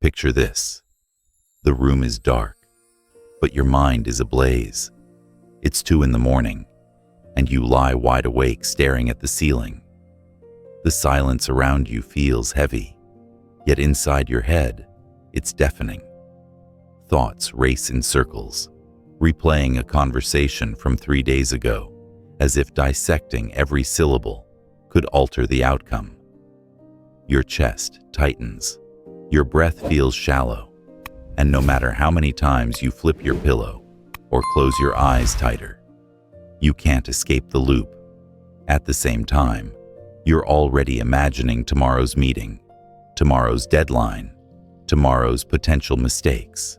Picture this. The room is dark, but your mind is ablaze. It's 2 in the morning, and you lie wide awake staring at the ceiling. The silence around you feels heavy, yet inside your head, it's deafening. Thoughts race in circles, replaying a conversation from 3 days ago, as if dissecting every syllable could alter the outcome. Your chest tightens, your breath feels shallow, and no matter how many times you flip your pillow or close your eyes tighter, you can't escape the loop. At the same time, you're already imagining tomorrow's meeting, tomorrow's deadline, tomorrow's potential mistakes.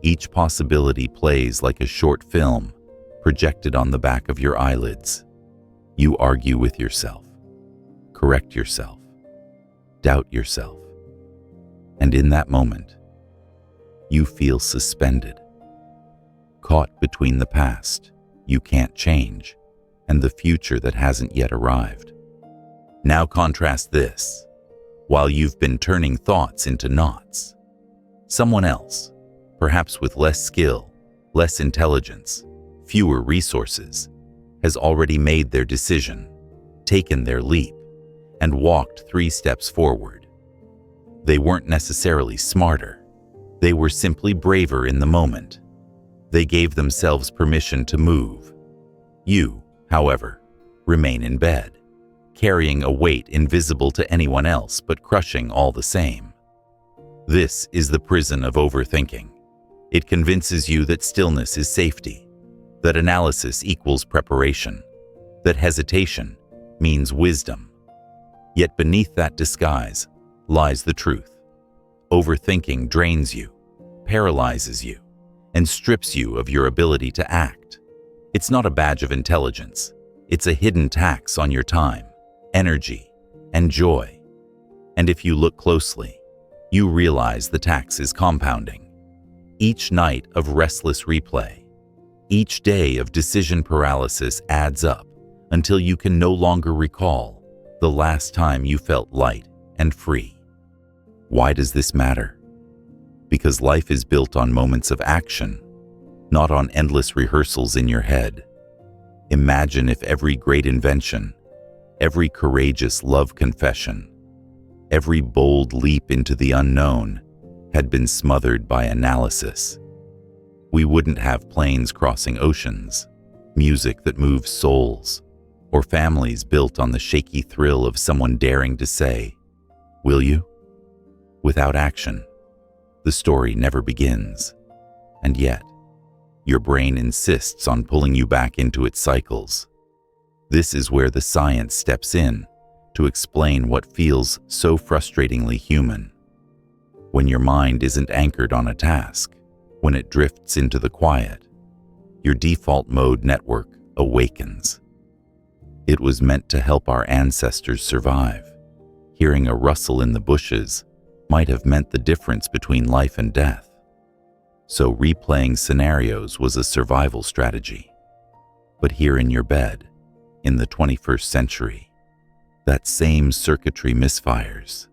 Each possibility plays like a short film projected on the back of your eyelids. You argue with yourself, correct yourself, doubt yourself. And in that moment, you feel suspended, caught between the past you can't change and the future that hasn't yet arrived. Now contrast this. While you've been turning thoughts into knots, someone else, perhaps with less skill, less intelligence, fewer resources, has already made their decision, taken their leap, and walked 3 steps forward. They weren't necessarily smarter. They were simply braver in the moment. They gave themselves permission to move. You, however, remain in bed, carrying a weight invisible to anyone else but crushing all the same. This is the prison of overthinking. It convinces you that stillness is safety, that analysis equals preparation, that hesitation means wisdom. Yet beneath that disguise lies the truth. Overthinking drains you, paralyzes you, and strips you of your ability to act. It's not a badge of intelligence. It's a hidden tax on your time, energy, and joy. And if you look closely, you realize the tax is compounding. Each night of restless replay, each day of decision paralysis adds up until you can no longer recall the last time you felt light and free. Why does this matter? Because life is built on moments of action, not on endless rehearsals in your head. Imagine if every great invention, every courageous love confession, every bold leap into the unknown had been smothered by analysis. We wouldn't have planes crossing oceans, music that moves souls, or families built on the shaky thrill of someone daring to say, "Will you?" Without action, the story never begins. And yet, your brain insists on pulling you back into its cycles. This is where the science steps in to explain what feels so frustratingly human. When your mind isn't anchored on a task, when it drifts into the quiet, your default mode network awakens. It was meant to help our ancestors survive. Hearing a rustle in the bushes might have meant the difference between life and death. So replaying scenarios was a survival strategy. But here in your bed, in the 21st century, that same circuitry misfires.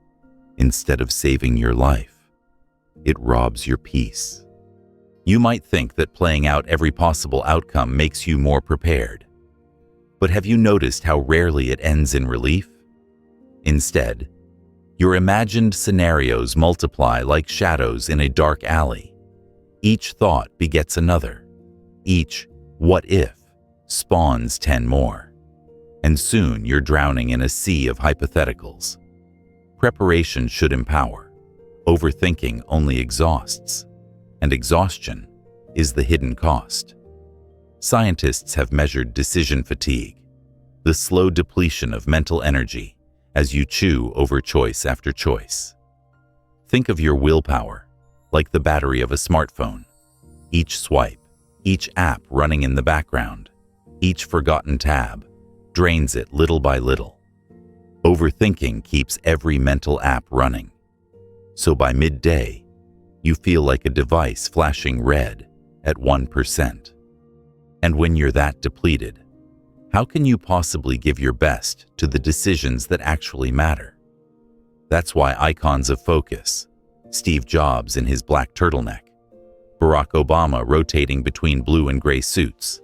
Instead of saving your life, it robs your peace. You might think that playing out every possible outcome makes you more prepared. But have you noticed how rarely it ends in relief? Instead, your imagined scenarios multiply like shadows in a dark alley. Each thought begets another. Each "what if" spawns 10 more. And soon you're drowning in a sea of hypotheticals. Preparation should empower. Overthinking only exhausts. And exhaustion is the hidden cost. Scientists have measured decision fatigue, the slow depletion of mental energy as you chew over choice after choice. Think of your willpower like the battery of a smartphone. Each swipe, each app running in the background, each forgotten tab drains it little by little. Overthinking keeps every mental app running. So by midday, you feel like a device flashing red at 1%. And when you're that depleted, how can you possibly give your best to the decisions that actually matter? That's why icons of focus, Steve Jobs in his black turtleneck, Barack Obama rotating between blue and gray suits,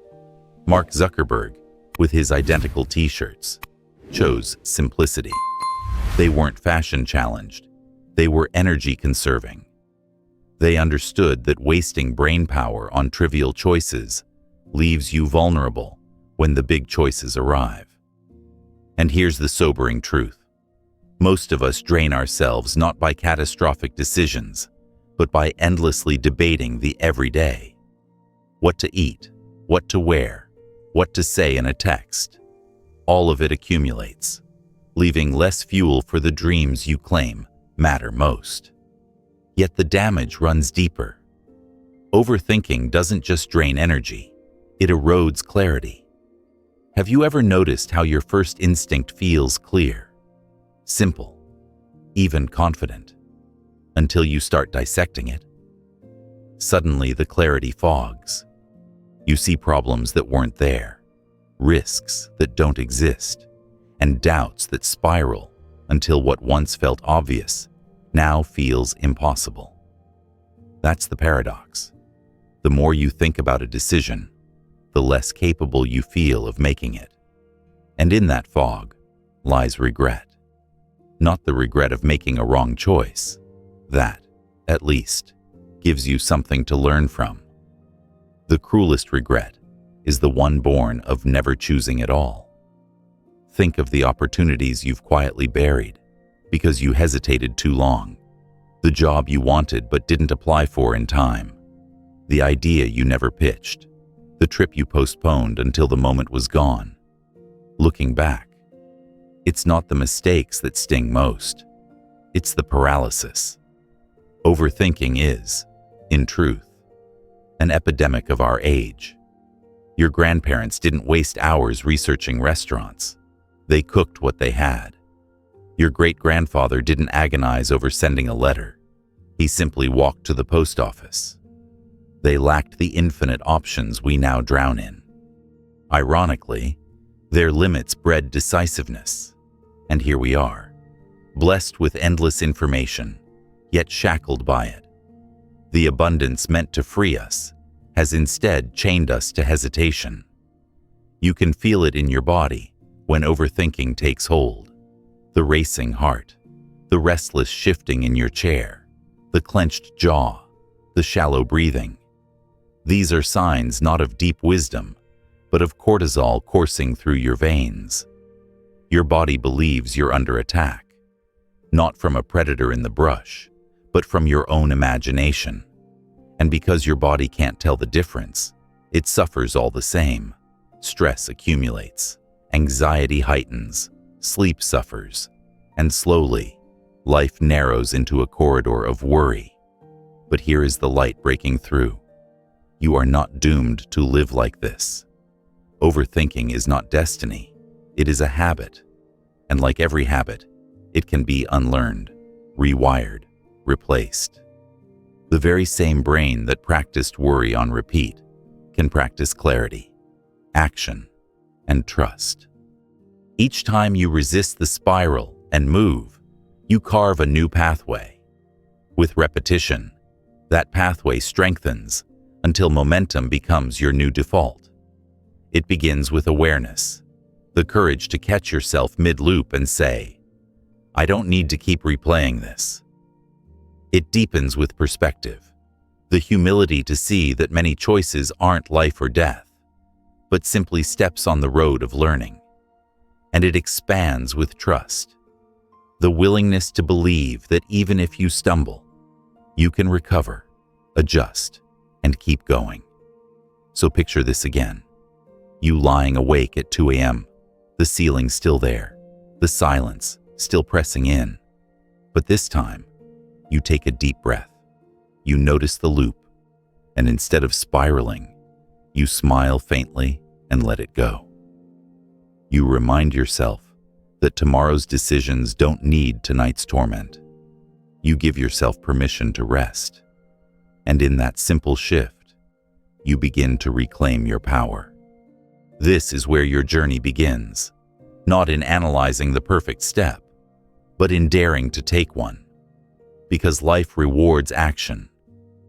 Mark Zuckerberg with his identical t-shirts, chose simplicity. They weren't fashion challenged. They were energy conserving. They understood that wasting brain power on trivial choices leaves you vulnerable when the big choices arrive. And here's the sobering truth. Most of us drain ourselves not by catastrophic decisions, but by endlessly debating the everyday. What to eat, what to wear, what to say in a text. All of it accumulates, leaving less fuel for the dreams you claim matter most. Yet the damage runs deeper. Overthinking doesn't just drain energy, it erodes clarity. Have you ever noticed how your first instinct feels clear, simple, even confident, until you start dissecting it? Suddenly the clarity fogs. You see problems that weren't there, risks that don't exist, and doubts that spiral until what once felt obvious now feels impossible. That's the paradox. The more you think about a decision, the less capable you feel of making it. And in that fog lies regret. Not the regret of making a wrong choice. That, at least, gives you something to learn from. The cruelest regret is the one born of never choosing at all. Think of the opportunities you've quietly buried because you hesitated too long. The job you wanted but didn't apply for in time. The idea you never pitched. The trip you postponed until the moment was gone. Looking back, it's not the mistakes that sting most. It's the paralysis. Overthinking is, in truth, an epidemic of our age. Your grandparents didn't waste hours researching restaurants. They cooked what they had. Your great-grandfather didn't agonize over sending a letter. He simply walked to the post office. They lacked the infinite options we now drown in. Ironically, their limits bred decisiveness. And here we are, blessed with endless information, yet shackled by it. The abundance meant to free us has instead chained us to hesitation. You can feel it in your body when overthinking takes hold. The racing heart, the restless shifting in your chair, the clenched jaw, the shallow breathing. These are signs not of deep wisdom, but of cortisol coursing through your veins. Your body believes you're under attack, not from a predator in the brush, but from your own imagination. And because your body can't tell the difference, it suffers all the same. Stress accumulates, anxiety heightens, sleep suffers, and slowly, life narrows into a corridor of worry. But here is the light breaking through. You are not doomed to live like this. Overthinking is not destiny. It is a habit. And like every habit, it can be unlearned, rewired, replaced. The very same brain that practiced worry on repeat can practice clarity, action, and trust. Each time you resist the spiral and move, you carve a new pathway. With repetition, that pathway strengthens until momentum becomes your new default. It begins with awareness, the courage to catch yourself mid-loop and say, I don't need to keep replaying this. It deepens with perspective, the humility to see that many choices aren't life or death, but simply steps on the road of learning. And it expands with trust, the willingness to believe that even if you stumble, you can recover, adjust, and keep going. So picture this again. You lying awake at 2 a.m., the ceiling still there, the silence still pressing in. But this time, you take a deep breath. You notice the loop, and instead of spiraling, you smile faintly and let it go. You remind yourself that tomorrow's decisions don't need tonight's torment. You give yourself permission to rest. And in that simple shift, you begin to reclaim your power. This is where your journey begins, not in analyzing the perfect step, but in daring to take one. because life rewards action,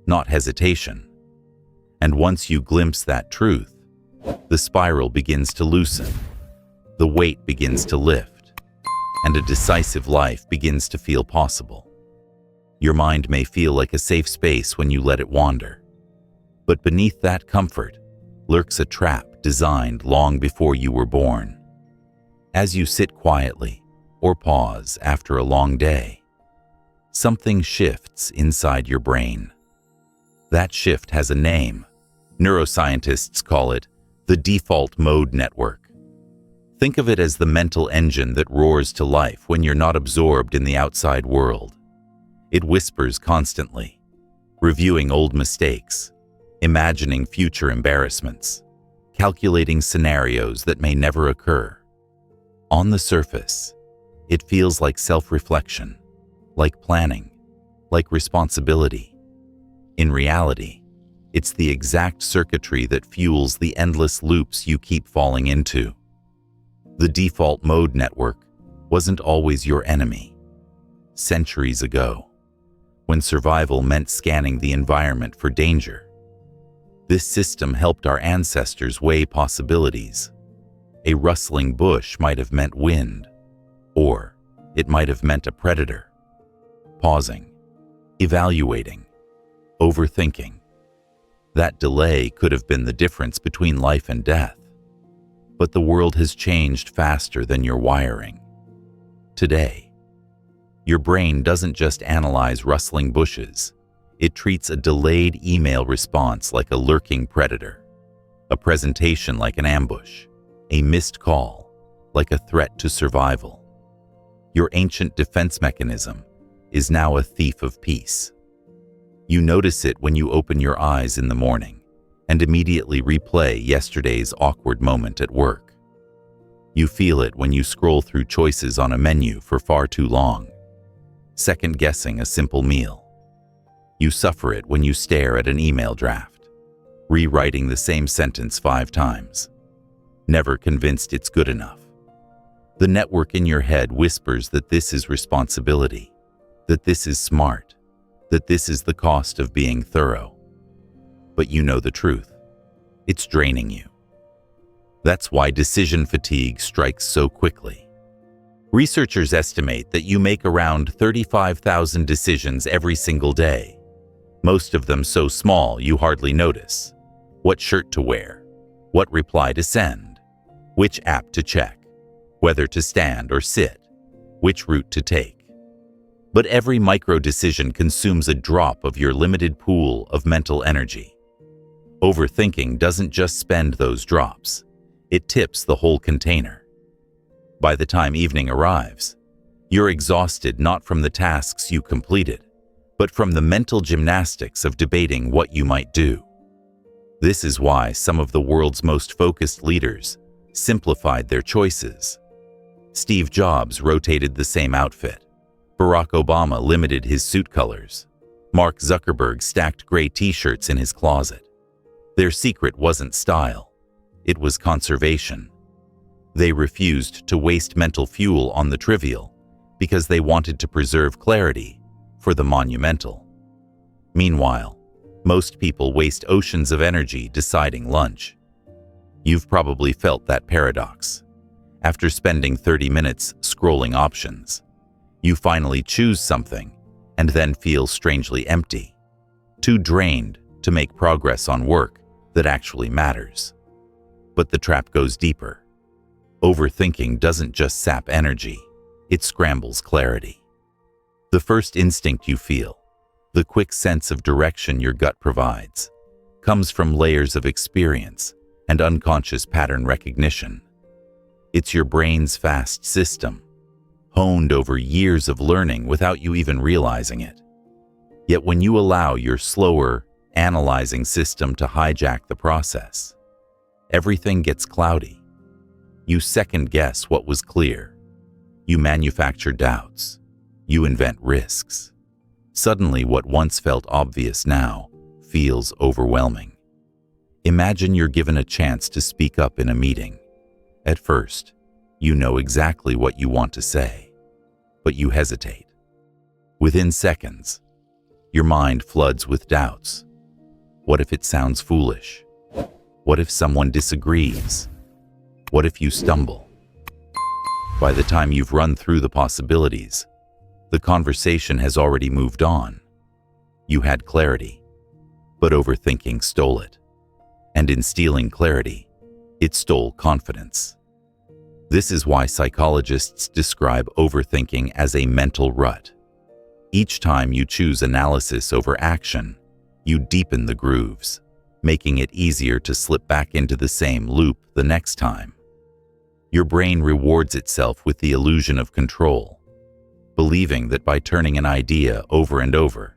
not hesitation. And once you glimpse that truth, the spiral begins to loosen, the weight begins to lift, and a decisive life begins to feel possible. Your mind may feel like a safe space when you let it wander, but beneath that comfort lurks a trap designed long before you were born. As you sit quietly or pause after a long day, something shifts inside your brain. That shift has a name. Neuroscientists call it the default mode network. Think of it as the mental engine that roars to life when you're not absorbed in the outside world. It whispers constantly, reviewing old mistakes, imagining future embarrassments, calculating scenarios that may never occur. On the surface, it feels like self-reflection, like planning, like responsibility. In reality, it's the exact circuitry that fuels the endless loops you keep falling into. The default mode network wasn't always your enemy. Centuries ago, when survival meant scanning the environment for danger, this system helped our ancestors weigh possibilities. A rustling bush might have meant wind, or it might have meant a predator. Pausing, evaluating, overthinking. That delay could have been the difference between life and death. But the world has changed faster than your wiring. Today, your brain doesn't just analyze rustling bushes. It treats a delayed email response like a lurking predator, a presentation like an ambush, a missed call like a threat to survival. Your ancient defense mechanism is now a thief of peace. You notice it when you open your eyes in the morning and immediately replay yesterday's awkward moment at work. You feel it when you scroll through choices on a menu for far too long, second-guessing a simple meal. You suffer it when you stare at an email draft, rewriting the same sentence 5 times, never convinced it's good enough. The network in your head whispers that this is responsibility, that this is smart, that this is the cost of being thorough. But you know the truth. It's draining you. That's why decision fatigue strikes so quickly. Researchers estimate that you make around 35,000 decisions every single day, most of them so small you hardly notice. What shirt to wear, what reply to send, which app to check, whether to stand or sit, which route to take. But every micro-decision consumes a drop of your limited pool of mental energy. Overthinking doesn't just spend those drops. It tips the whole container. By the time evening arrives, you're exhausted not from the tasks you completed, but from the mental gymnastics of debating what you might do. This is why some of the world's most focused leaders simplified their choices. Steve Jobs rotated the same outfit. Barack Obama limited his suit colors. Mark Zuckerberg stacked gray t-shirts in his closet. Their secret wasn't style. It was conservation. They refused to waste mental fuel on the trivial because they wanted to preserve clarity for the monumental. Meanwhile, most people waste oceans of energy deciding lunch. You've probably felt that paradox. After spending 30 minutes scrolling options, you finally choose something and then feel strangely empty, too drained to make progress on work that actually matters. But the trap goes deeper. Overthinking doesn't just sap energy, it scrambles clarity. The first instinct you feel, the quick sense of direction your gut provides, comes from layers of experience and unconscious pattern recognition. It's your brain's fast system, honed over years of learning without you even realizing it. Yet when you allow your slower, analyzing system to hijack the process, everything gets cloudy. You second-guess what was clear. You manufacture doubts. You invent risks. Suddenly, what once felt obvious now feels overwhelming. Imagine you're given a chance to speak up in a meeting. At first, you know exactly what you want to say, but you hesitate. Within seconds, your mind floods with doubts. What if it sounds foolish? What if someone disagrees? What if you stumble? By the time you've run through the possibilities, the conversation has already moved on. You had clarity, but overthinking stole it. And in stealing clarity, it stole confidence. This is why psychologists describe overthinking as a mental rut. Each time you choose analysis over action, you deepen the grooves, making it easier to slip back into the same loop the next time. Your brain rewards itself with the illusion of control, believing that by turning an idea over and over,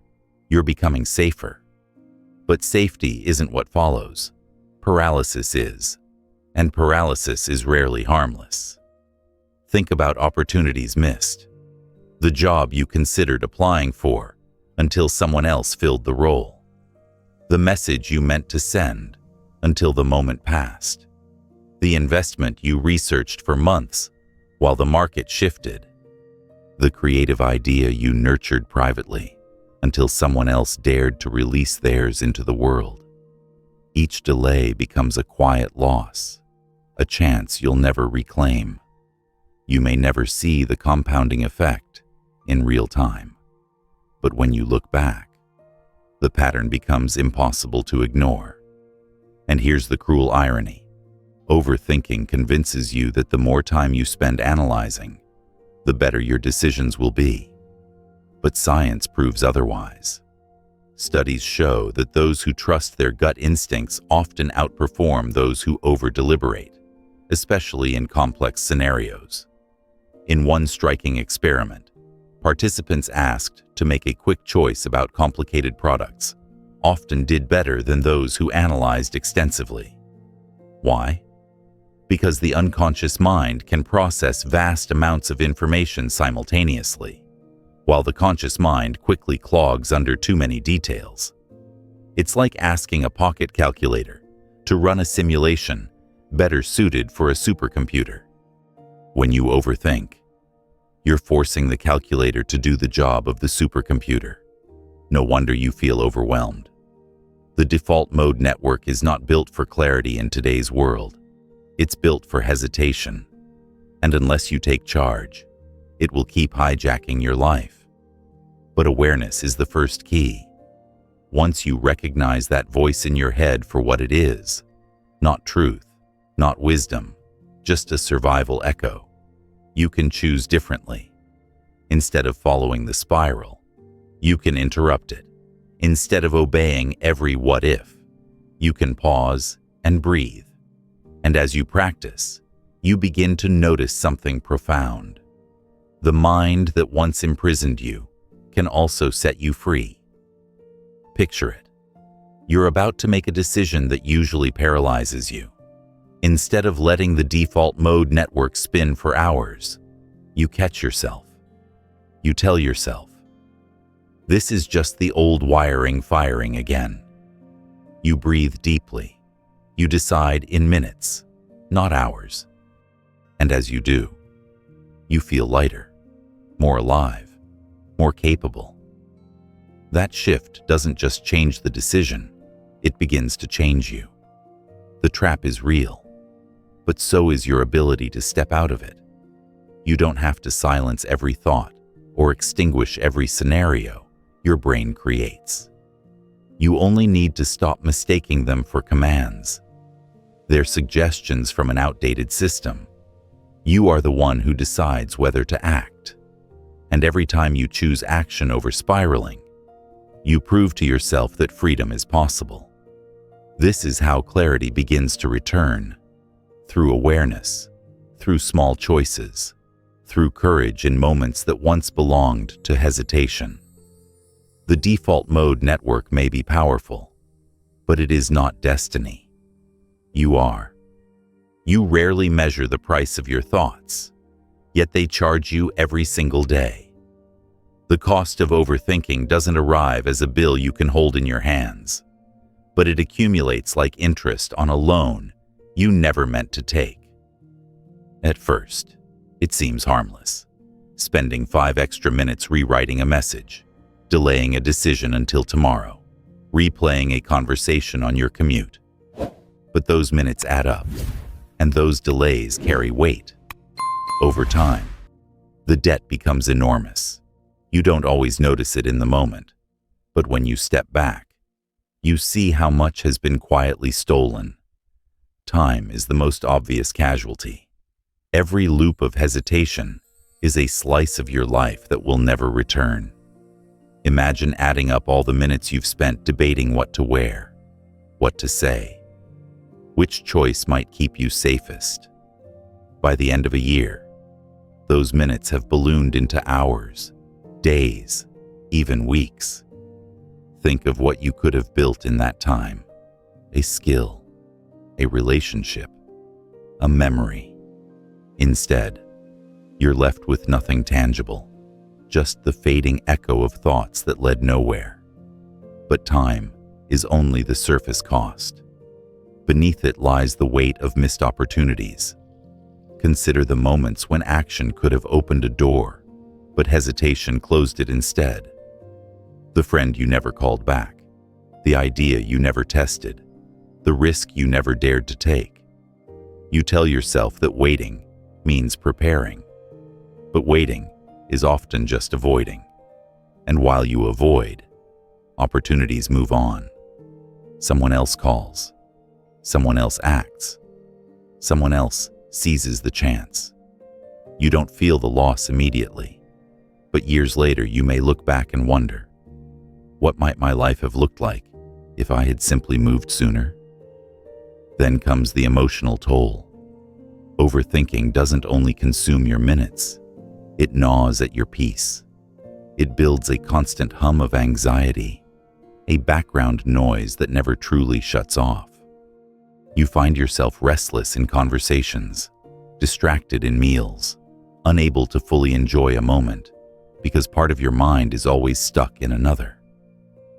you're becoming safer. But safety isn't what follows. Paralysis is, and paralysis is rarely harmless. Think about opportunities missed, the job you considered applying for until someone else filled the role, the message you meant to send until the moment passed, the investment you researched for months while the market shifted, the creative idea you nurtured privately until someone else dared to release theirs into the world. Each delay becomes a quiet loss, a chance you'll never reclaim. You may never see the compounding effect in real time, but when you look back, the pattern becomes impossible to ignore. And here's the cruel irony. Overthinking convinces you that the more time you spend analyzing, the better your decisions will be. But science proves otherwise. Studies show that those who trust their gut instincts often outperform those who over-deliberate, especially in complex scenarios. In one striking experiment, participants asked to make a quick choice about complicated products often did better than those who analyzed extensively. Why? Because the unconscious mind can process vast amounts of information simultaneously, while the conscious mind quickly clogs under too many details. It's like asking a pocket calculator to run a simulation better suited for a supercomputer. When you overthink, you're forcing the calculator to do the job of the supercomputer. No wonder you feel overwhelmed. The default mode network is not built for clarity in today's world. It's built for hesitation. And unless you take charge, it will keep hijacking your life. But awareness is the first key. Once you recognize that voice in your head for what it is, not truth, not wisdom, just a survival echo, you can choose differently. Instead of following the spiral, you can interrupt it. Instead of obeying every what if, you can pause and breathe. And as you practice, you begin to notice something profound. The mind that once imprisoned you can also set you free. Picture it. You're about to make a decision that usually paralyzes you. Instead of letting the default mode network spin for hours, you catch yourself. You tell yourself, this is just the old wiring firing again. You breathe deeply. You decide in minutes, not hours. And as you do, you feel lighter, more alive, more capable. That shift doesn't just change the decision, it begins to change you. The trap is real, but so is your ability to step out of it. You don't have to silence every thought or extinguish every scenario your brain creates. You only need to stop mistaking them for commands. They're suggestions from an outdated system. You are the one who decides whether to act. And every time you choose action over spiraling, you prove to yourself that freedom is possible. This is how clarity begins to return. Through awareness, through small choices, through courage in moments that once belonged to hesitation. The default mode network may be powerful, but it is not destiny. You are. You rarely measure the price of your thoughts, yet they charge you every single day. The cost of overthinking doesn't arrive as a bill you can hold in your hands, but it accumulates like interest on a loan you never meant to take. At first, it seems harmless. spending 5 extra minutes rewriting a message, delaying a decision until tomorrow, replaying a conversation on your commute. But those minutes add up, and those delays carry weight. Over time, the debt becomes enormous. You don't always notice it in the moment, but when you step back, you see how much has been quietly stolen. Time is the most obvious casualty. Every loop of hesitation is a slice of your life that will never return. Imagine adding up all the minutes you've spent debating what to wear, what to say, which choice might keep you safest. By the end of a year, those minutes have ballooned into hours, days, even weeks. Think of what you could have built in that time: a skill, a relationship, a memory. Instead, you're left with nothing tangible, just the fading echo of thoughts that led nowhere. But time is only the surface cost. Beneath it lies the weight of missed opportunities. Consider the moments when action could have opened a door, but hesitation closed it instead. The friend you never called back, the idea you never tested, the risk you never dared to take. You tell yourself that waiting means preparing, but waiting is often just avoiding. And while you avoid, opportunities move on. Someone else calls, someone else acts, someone else seizes the chance. You don't feel the loss immediately, but years later you may look back and wonder, what might my life have looked like if I had simply moved sooner? Then comes the emotional toll. Overthinking doesn't only consume your minutes, it gnaws at your peace. It builds a constant hum of anxiety, a background noise that never truly shuts off. You find yourself restless in conversations, distracted in meals, unable to fully enjoy a moment, because part of your mind is always stuck in another.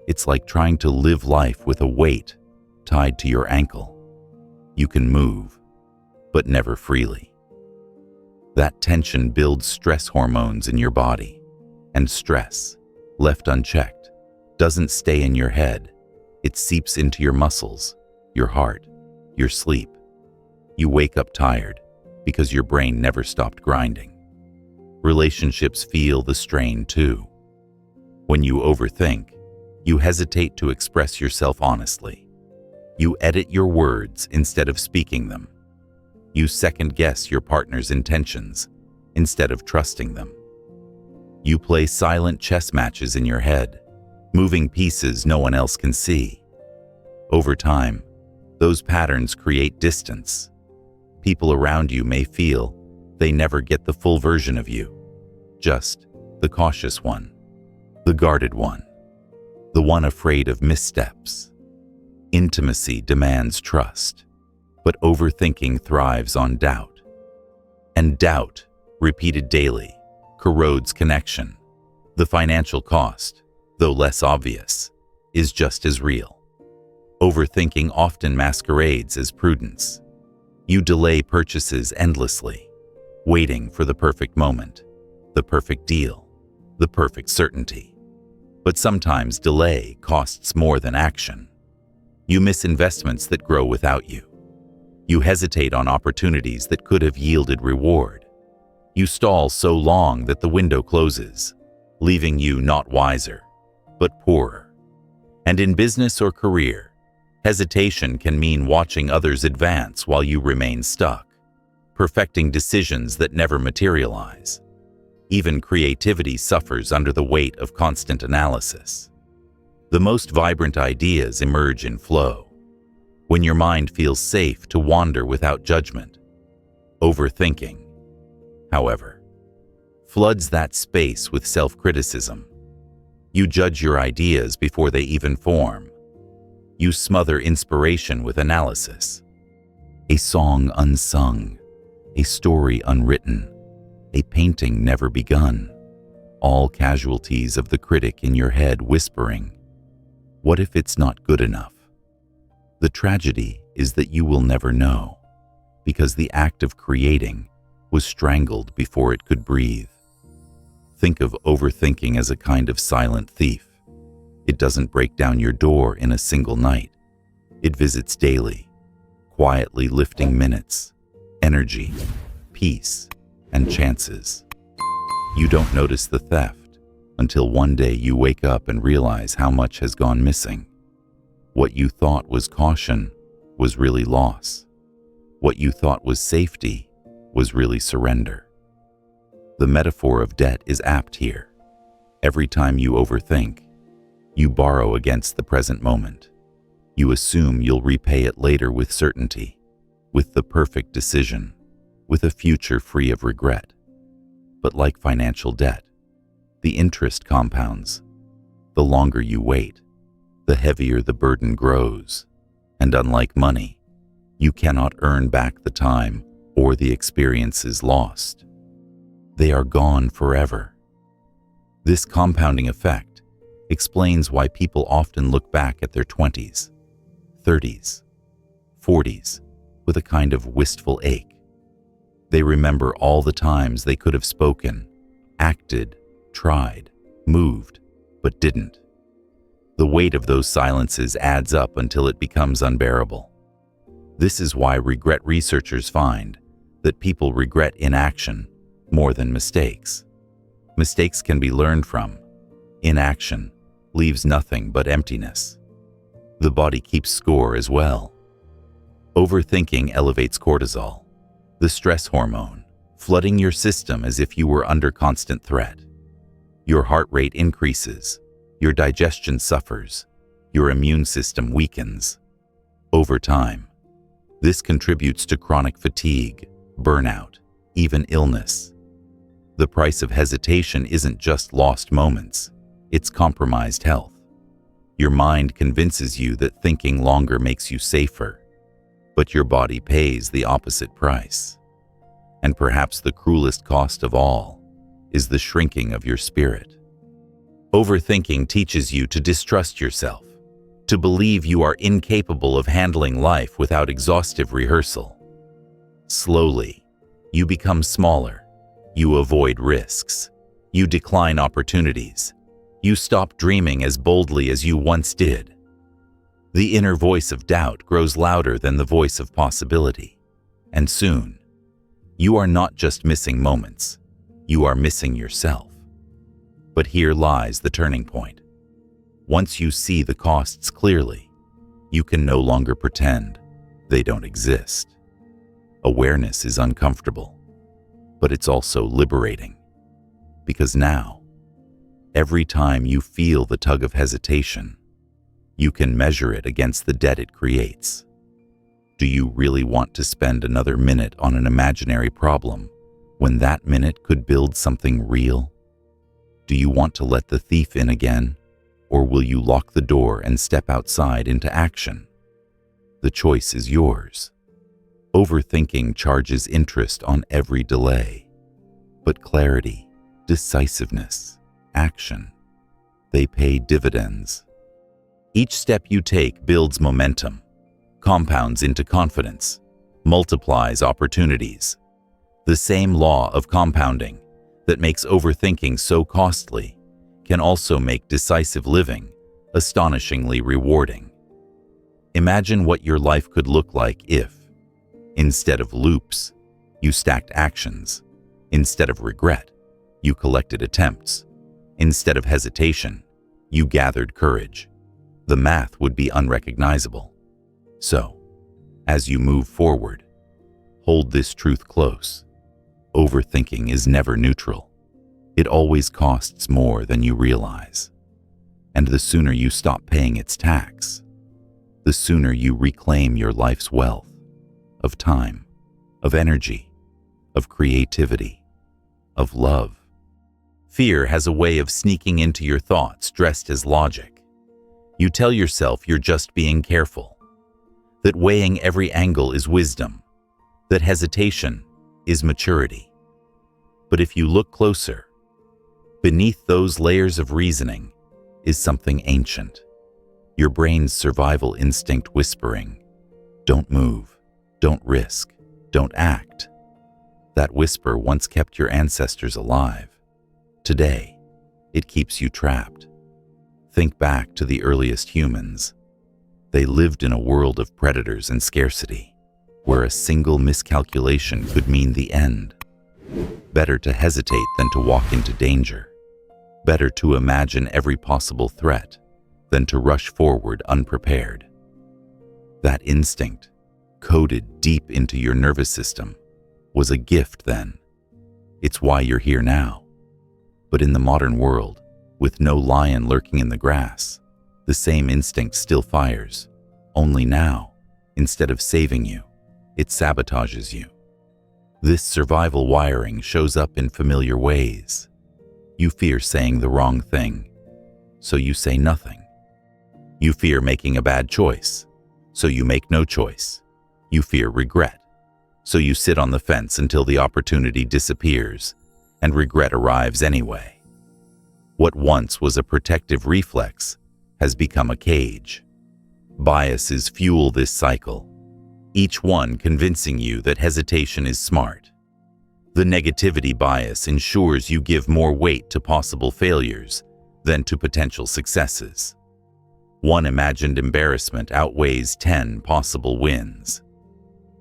It's like trying to live life with a weight tied to your ankle. You can move, but never freely. That tension builds stress hormones in your body, and stress, left unchecked, doesn't stay in your head. It seeps into your muscles, your heart, your sleep. You wake up tired because your brain never stopped grinding. Relationships feel the strain too. When you overthink, you hesitate to express yourself honestly. You edit your words instead of speaking them. You second-guess your partner's intentions instead of trusting them. You play silent chess matches in your head, moving pieces no one else can see. Over time, those patterns create distance. People around you may feel they never get the full version of you, just the cautious one, the guarded one, the one afraid of missteps. Intimacy demands trust, but overthinking thrives on doubt. And doubt, repeated daily, corrodes connection. The financial cost, though less obvious, is just as real. Overthinking often masquerades as prudence. You delay purchases endlessly, waiting for the perfect moment, the perfect deal, the perfect certainty. But sometimes delay costs more than action. You miss investments that grow without you. You hesitate on opportunities that could have yielded reward. You stall so long that the window closes, leaving you not wiser, but poorer. And in business or career, hesitation can mean watching others advance while you remain stuck, perfecting decisions that never materialize. Even creativity suffers under the weight of constant analysis. The most vibrant ideas emerge in flow, when your mind feels safe to wander without judgment. Overthinking, however, floods that space with self-criticism. You judge your ideas before they even form. You smother inspiration with analysis. A song unsung, a story unwritten, a painting never begun, all casualties of the critic in your head whispering, "What if it's not good enough?" The tragedy is that you will never know, because the act of creating was strangled before it could breathe. Think of overthinking as a kind of silent thief. It doesn't break down your door in a single night. It visits daily, quietly lifting minutes, energy, peace, and chances. You don't notice the theft until one day you wake up and realize how much has gone missing. What you thought was caution was really loss. What you thought was safety was really surrender. The metaphor of debt is apt here. Every time you overthink, you borrow against the present moment. You assume you'll repay it later with certainty, with the perfect decision, with a future free of regret. But like financial debt, the interest compounds. The longer you wait, the heavier the burden grows. And unlike money, you cannot earn back the time or the experiences lost. They are gone forever. This compounding effect explains why people often look back at their 20s, 30s, 40s with a kind of wistful ache. They remember all the times they could have spoken, acted, tried, moved, but didn't. The weight of those silences adds up until it becomes unbearable. This is why regret researchers find that people regret inaction more than mistakes. Mistakes can be learned from. Inaction leaves nothing but emptiness. The body keeps score as well. Overthinking elevates cortisol, the stress hormone, flooding your system as if you were under constant threat. Your heart rate increases, your digestion suffers, your immune system weakens. Over time, this contributes to chronic fatigue, burnout, even illness. The price of hesitation isn't just lost moments, it's compromised health. Your mind convinces you that thinking longer makes you safer, but your body pays the opposite price. And perhaps the cruelest cost of all is the shrinking of your spirit. Overthinking teaches you to distrust yourself, to believe you are incapable of handling life without exhaustive rehearsal. Slowly, you become smaller. You avoid risks. You decline opportunities. You stop dreaming as boldly as you once did. The inner voice of doubt grows louder than the voice of possibility. And soon, you are not just missing moments, you are missing yourself. But here lies the turning point. Once you see the costs clearly, you can no longer pretend they don't exist. Awareness is uncomfortable, but it's also liberating. Because now, every time you feel the tug of hesitation, you can measure it against the debt it creates. Do you really want to spend another minute on an imaginary problem when that minute could build something real? Do you want to let the thief in again, or will you lock the door and step outside into action? The choice is yours. Overthinking charges interest on every delay, but clarity, decisiveness, action, they pay dividends. Each step you take builds momentum, compounds into confidence, multiplies opportunities. The same law of compounding that makes overthinking so costly can also make decisive living astonishingly rewarding. Imagine what your life could look like if, instead of loops, you stacked actions. Instead of regret, you collected attempts. Instead of hesitation, you gathered courage. The math would be unrecognizable. So, as you move forward, hold this truth close. Overthinking is never neutral. It always costs more than you realize. And the sooner you stop paying its tax, the sooner you reclaim your life's wealth of time, of energy, of creativity, of love. Fear has a way of sneaking into your thoughts dressed as logic. You tell yourself you're just being careful, that weighing every angle is wisdom, that hesitation is maturity. But if you look closer, beneath those layers of reasoning is something ancient. Your brain's survival instinct whispering, "Don't move, don't risk, don't act." That whisper once kept your ancestors alive. today, it keeps you trapped. Think back to the earliest humans. They lived in a world of predators and scarcity, where a single miscalculation could mean the end. Better to hesitate than to walk into danger. Better to imagine every possible threat than to rush forward unprepared. That instinct, coded deep into your nervous system, was a gift then. It's why you're here now. But in the modern world, with no lion lurking in the grass, the same instinct still fires. Only now, instead of saving you, it sabotages you. This survival wiring shows up in familiar ways. You fear saying the wrong thing, so you say nothing. You fear making a bad choice, so you make no choice. You fear regret, so you sit on the fence until the opportunity disappears and regret arrives anyway. What once was a protective reflex has become a cage. Biases fuel this cycle, each one convincing you that hesitation is smart. The negativity bias ensures you give more weight to possible failures than to potential successes. One imagined embarrassment outweighs 10 possible wins.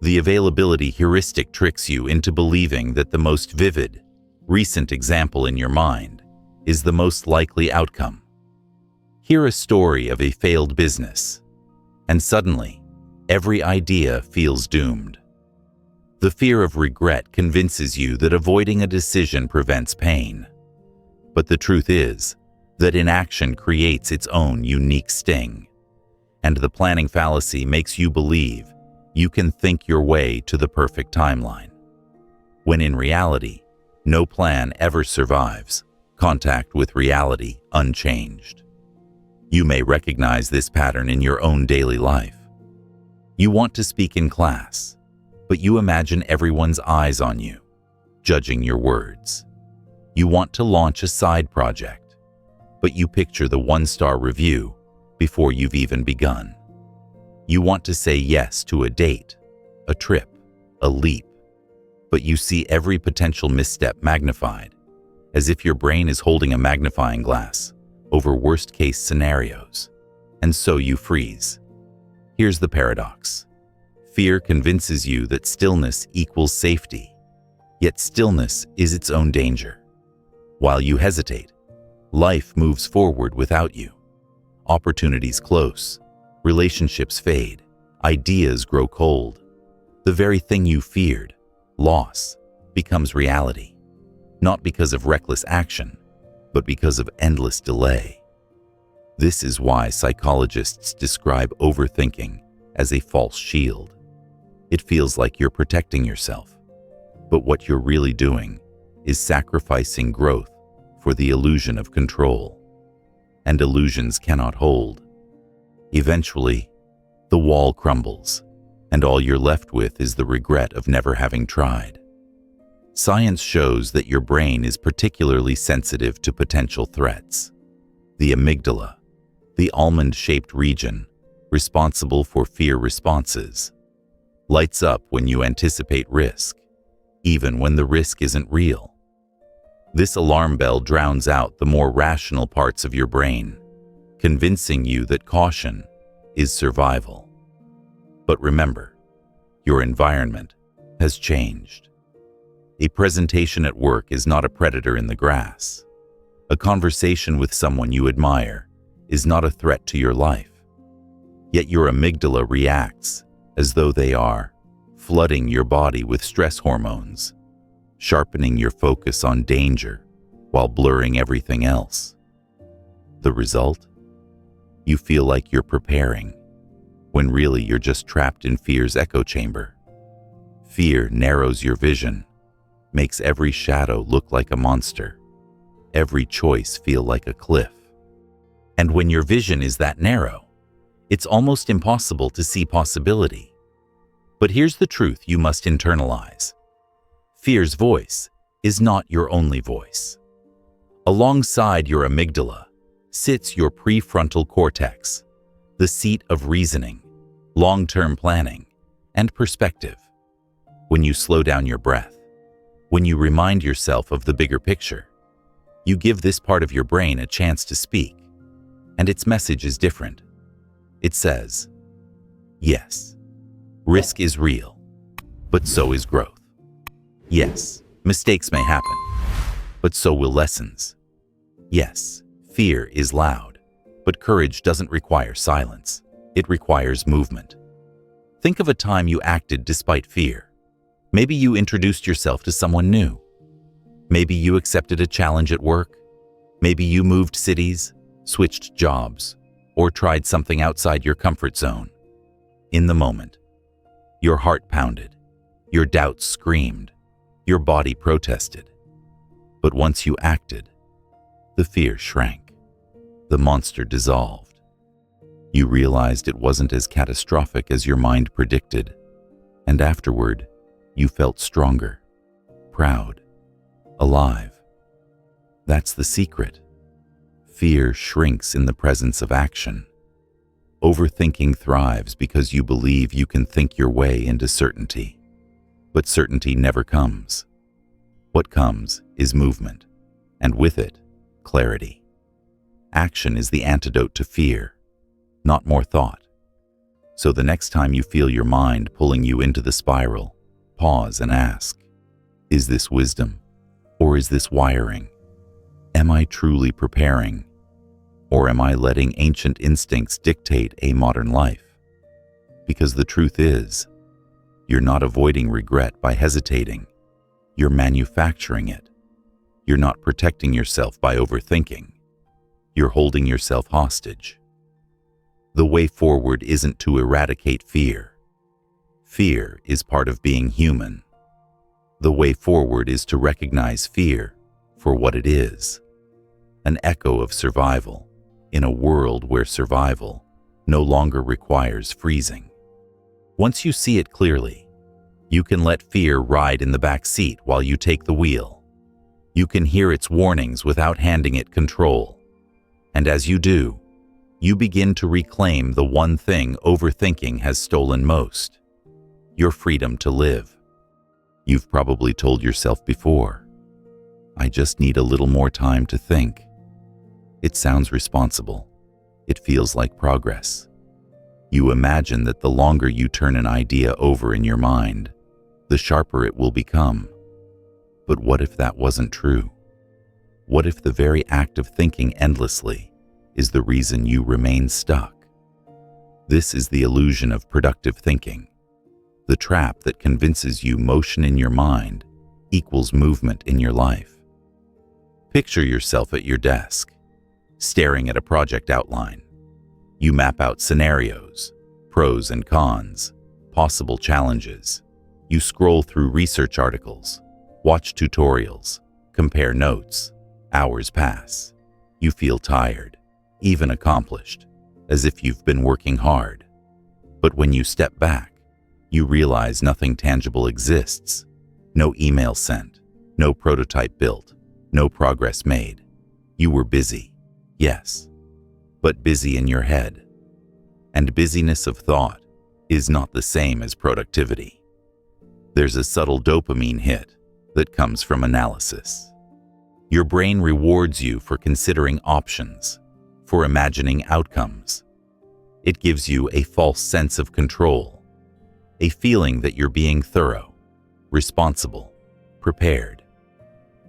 The availability heuristic tricks you into believing that the most vivid, recent example in your mind is the most likely outcome. Hear a story of a failed business, and suddenly, every idea feels doomed. The fear of regret convinces you that avoiding a decision prevents pain. But the truth is that inaction creates its own unique sting, and the planning fallacy makes you believe you can think your way to the perfect timeline, when in reality, no plan ever survives contact with reality unchanged. You may recognize this pattern in your own daily life. You want to speak in class, but you imagine everyone's eyes on you, judging your words. You want to launch a side project, but you picture the one-star review before you've even begun. You want to say yes to a date, a trip, a leap, but you see every potential misstep magnified, as if your brain is holding a magnifying glass over worst-case scenarios, and so you freeze. Here's the paradox. Fear convinces you that stillness equals safety, yet stillness is its own danger. While you hesitate, life moves forward without you. Opportunities close, relationships fade, ideas grow cold. The very thing you feared, loss, becomes reality, not because of reckless action, but because of endless delay. This is why psychologists describe overthinking as a false shield. It feels like you're protecting yourself, but what you're really doing is sacrificing growth for the illusion of control. And illusions cannot hold. Eventually, the wall crumbles, and all you're left with is the regret of never having tried. Science shows that your brain is particularly sensitive to potential threats. The amygdala, the almond-shaped region responsible for fear responses, lights up when you anticipate risk, even when the risk isn't real. This alarm bell drowns out the more rational parts of your brain, convincing you that caution is survival. But remember, your environment has changed. A presentation at work is not a predator in the grass. A conversation with someone you admire is not a threat to your life. Yet your amygdala reacts as though they are, flooding your body with stress hormones, sharpening your focus on danger while blurring everything else. The result? You feel like you're preparing, when really you're just trapped in fear's echo chamber. Fear narrows your vision, makes every shadow look like a monster, every choice feel like a cliff. And when your vision is that narrow, it's almost impossible to see possibility. But here's the truth you must internalize. Fear's voice is not your only voice. Alongside your amygdala sits your prefrontal cortex, the seat of reasoning, long-term planning, and perspective. When you slow down your breath, when you remind yourself of the bigger picture, You give this part of your brain a chance to speak, and its message is different. It says, yes, risk is real, but so is growth. Yes, mistakes may happen, but so will lessons. Yes, fear is loud, but courage doesn't require silence. It requires movement. Think of a time you acted despite fear. Maybe you introduced yourself to someone new. Maybe you accepted a challenge at work. Maybe you moved cities, switched jobs, or tried something outside your comfort zone. In the moment, your heart pounded, your doubts screamed, your body protested. But once you acted, the fear shrank. The monster dissolved. You realized it wasn't as catastrophic as your mind predicted, and afterward, you felt stronger, proud, alive. That's the secret. Fear shrinks in the presence of action. Overthinking thrives because you believe you can think your way into certainty. But certainty never comes. What comes is movement, and with it, clarity. Action is the antidote to fear, not more thought. So the next time you feel your mind pulling you into the spiral, pause and ask, is this wisdom, or is this wiring? Am I truly preparing, or am I letting ancient instincts dictate a modern life? Because the truth is, you're not avoiding regret by hesitating. You're manufacturing it. You're not protecting yourself by overthinking. You're holding yourself hostage. The way forward isn't to eradicate fear. Fear is part of being human. The way forward is to recognize fear for what it is, an echo of survival in a world where survival no longer requires freezing. Once you see it clearly, you can let fear ride in the back seat while you take the wheel. You can hear its warnings without handing it control. And as you do, you begin to reclaim the one thing overthinking has stolen most: your freedom to live. You've probably told yourself before, I just need a little more time to think. It sounds responsible. It feels like progress. You imagine that the longer you turn an idea over in your mind, the sharper it will become. But what if that wasn't true? What if the very act of thinking endlessly is the reason you remain stuck? This is the illusion of productive thinking, the trap that convinces you motion in your mind equals movement in your life. Picture yourself at your desk, staring at a project outline. You map out scenarios, pros and cons, possible challenges. You scroll through research articles, watch tutorials, compare notes. Hours pass. You feel tired, even accomplished, as if you've been working hard. But when you step back, you realize nothing tangible exists. No email sent, no prototype built, no progress made. You were busy, yes, but busy in your head. And busyness of thought is not the same as productivity. There's a subtle dopamine hit that comes from analysis. Your brain rewards you for considering options, for imagining outcomes. It gives you a false sense of control, a feeling that you're being thorough, responsible, prepared.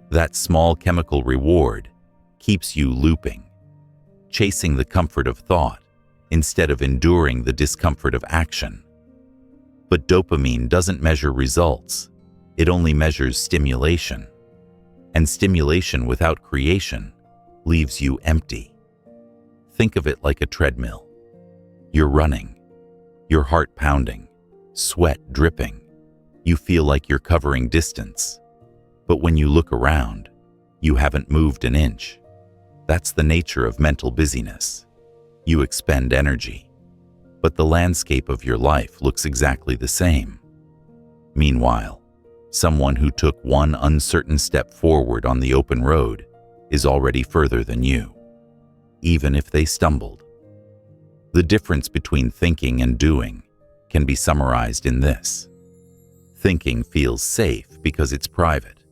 That small chemical reward keeps you looping, chasing the comfort of thought instead of enduring the discomfort of action. But dopamine doesn't measure results. It only measures stimulation. And stimulation without creation leaves you empty. Think of it like a treadmill. You're running, your heart pounding, sweat dripping. You feel like you're covering distance. But when you look around, you haven't moved an inch. That's the nature of mental busyness. You expend energy, but the landscape of your life looks exactly the same. Meanwhile, someone who took one uncertain step forward on the open road is already further than you, even if they stumbled. The difference between thinking and doing can be summarized in this. Thinking feels safe because it's private.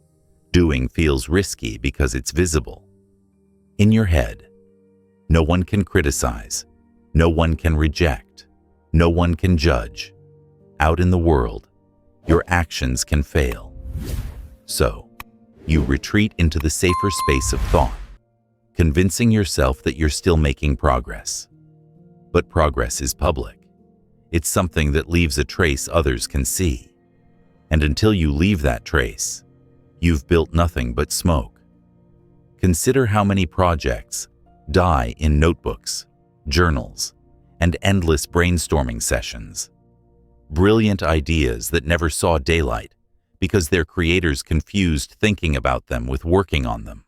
Doing feels risky because it's visible. In your head, no one can criticize, no one can reject, no one can judge. Out in the world, your actions can fail. So, you retreat into the safer space of thought, convincing yourself that you're still making progress. But progress is public. It's something that leaves a trace others can see. And until you leave that trace, you've built nothing but smoke. Consider how many projects die in notebooks, journals, and endless brainstorming sessions. Brilliant ideas that never saw daylight because their creators confused thinking about them with working on them.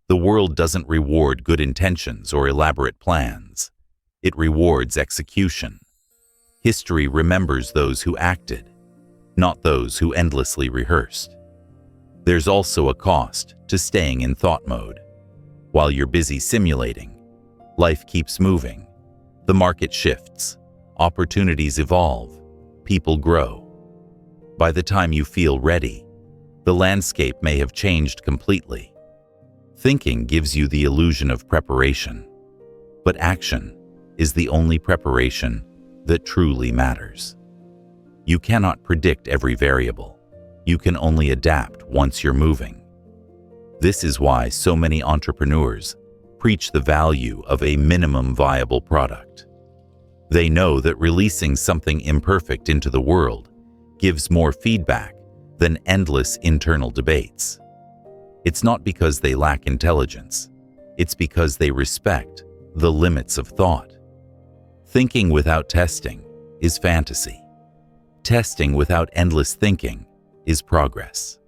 The world doesn't reward good intentions or elaborate plans. It rewards execution. History remembers those who acted, not those who endlessly rehearsed. There's also a cost to staying in thought mode. While you're busy simulating, life keeps moving. The market shifts, opportunities evolve, people grow. By the time you feel ready, the landscape may have changed completely. Thinking gives you the illusion of preparation, but action is the only preparation that truly matters. You cannot predict every variable. You can only adapt once you're moving. This is why so many entrepreneurs preach the value of a minimum viable product. They know that releasing something imperfect into the world gives more feedback than endless internal debates. It's not because they lack intelligence. It's because they respect the limits of thought. Thinking without testing is fantasy. Testing without endless thinking is progress.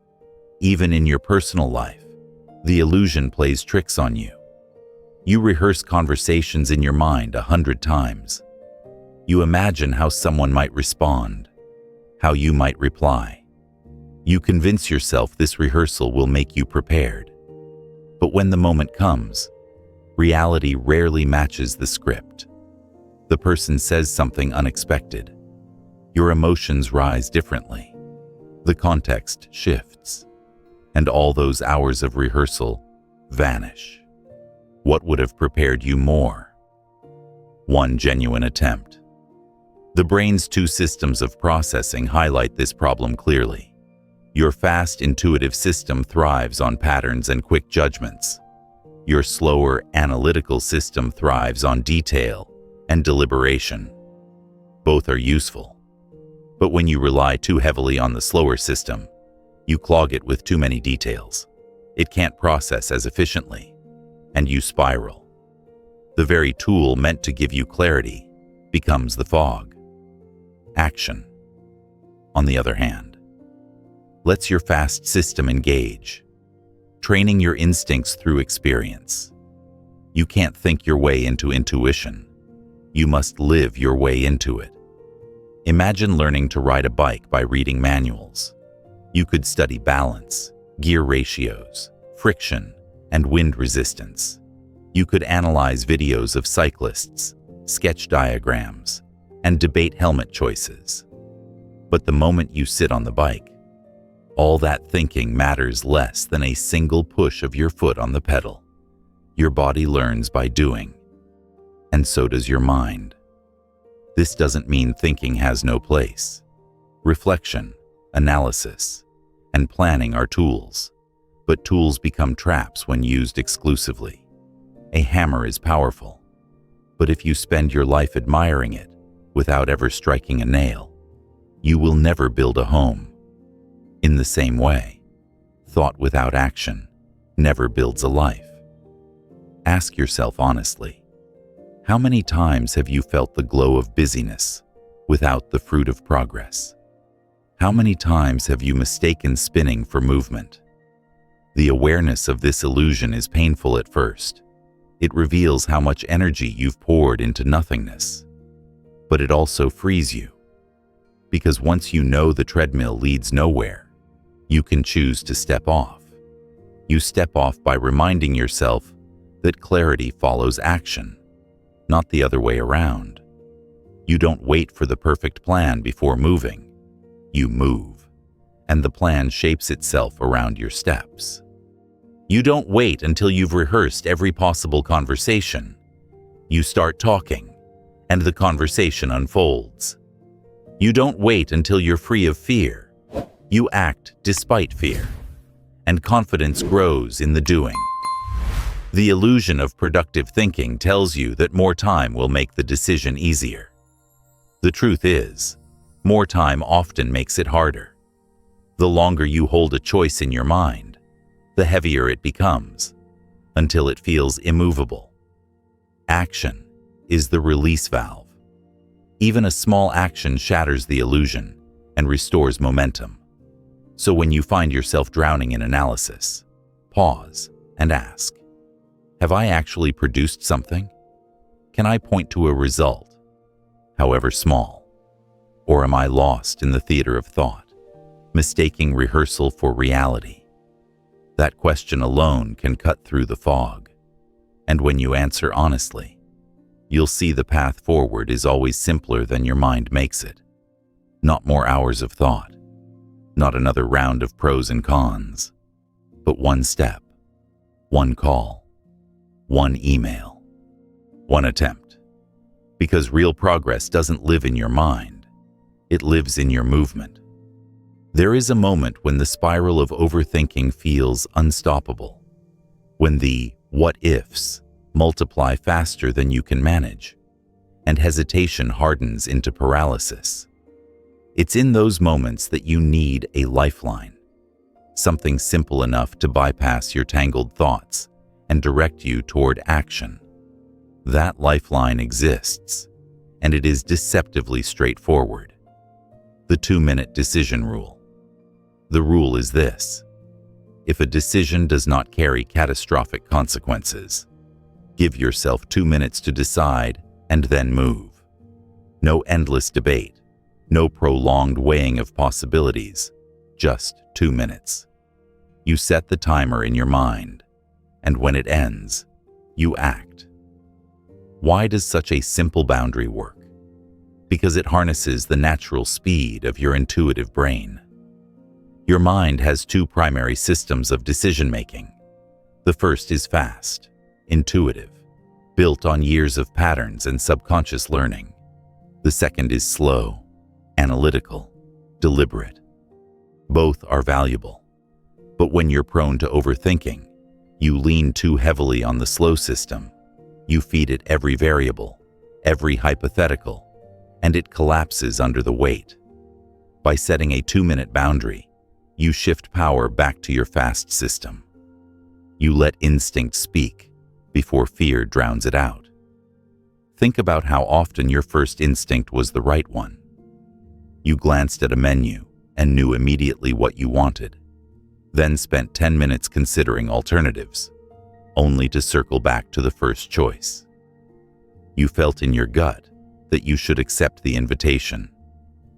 Even in your personal life, the illusion plays tricks on you. You rehearse conversations in your mind 100 times. You imagine how someone might respond, how you might reply. You convince yourself this rehearsal will make you prepared. But when the moment comes, reality rarely matches the script. The person says something unexpected. Your emotions rise differently. The context shifts, and all those hours of rehearsal vanish. What would have prepared you more? One genuine attempt. The brain's two systems of processing highlight this problem clearly. Your fast, intuitive system thrives on patterns and quick judgments. Your slower, analytical system thrives on detail and deliberation. Both are useful. But when you rely too heavily on the slower system, you clog it with too many details. It can't process as efficiently, and you spiral. The very tool meant to give you clarity becomes the fog. Action, on the other hand, lets your fast system engage, training your instincts through experience. You can't think your way into intuition. You must live your way into it. Imagine learning to ride a bike by reading manuals. You could study balance, gear ratios, friction, and wind resistance. You could analyze videos of cyclists, sketch diagrams, and debate helmet choices. But the moment you sit on the bike, all that thinking matters less than a single push of your foot on the pedal. Your body learns by doing, and so does your mind. This doesn't mean thinking has no place. Reflection, analysis, and planning are tools, but tools become traps when used exclusively. A hammer is powerful, but if you spend your life admiring it without ever striking a nail, you will never build a home. In the same way, thought without action never builds a life. Ask yourself honestly, how many times have you felt the glow of busyness without the fruit of progress? How many times have you mistaken spinning for movement? The awareness of this illusion is painful at first. It reveals how much energy you've poured into nothingness. But it also frees you, because once you know the treadmill leads nowhere, you can choose to step off. You step off by reminding yourself that clarity follows action, not the other way around. You don't wait for the perfect plan before moving. You move, and the plan shapes itself around your steps. You don't wait until you've rehearsed every possible conversation. You start talking, and the conversation unfolds. You don't wait until you're free of fear. You act despite fear, and confidence grows in the doing. The illusion of productive thinking tells you that more time will make the decision easier. The truth is, more time often makes it harder. The longer you hold a choice in your mind, the heavier it becomes, until it feels immovable. Action is the release valve. Even a small action shatters the illusion and restores momentum. So when you find yourself drowning in analysis, pause and ask, have I actually produced something? Can I point to a result, however small? Or am I lost in the theater of thought, mistaking rehearsal for reality? That question alone can cut through the fog. And when you answer honestly, you'll see the path forward is always simpler than your mind makes it. Not more hours of thought, not another round of pros and cons, but one step, one call, one email, one attempt. Because real progress doesn't live in your mind, it lives in your movement. There is a moment when the spiral of overthinking feels unstoppable, when the what-ifs multiply faster than you can manage, and hesitation hardens into paralysis. It's in those moments that you need a lifeline, something simple enough to bypass your tangled thoughts and direct you toward action. That lifeline exists, and it is deceptively straightforward. The 2-minute decision rule. The rule is this: if a decision does not carry catastrophic consequences, give yourself 2 minutes to decide and then move. No endless debate, no prolonged weighing of possibilities, just 2 minutes. You set the timer in your mind, and when it ends, you act. Why does such a simple boundary work? Because it harnesses the natural speed of your intuitive brain. Your mind has 2 primary systems of decision-making. The first is fast, intuitive, built on years of patterns and subconscious learning. The second is slow, analytical, deliberate. Both are valuable. But when you're prone to overthinking, you lean too heavily on the slow system. You feed it every variable, every hypothetical, and it collapses under the weight. By setting a 2-minute boundary, you shift power back to your fast system. You let instinct speak before fear drowns it out. Think about how often your first instinct was the right one. You glanced at a menu and knew immediately what you wanted, then spent 10 minutes considering alternatives, only to circle back to the first choice. You felt in your gut that you should accept the invitation,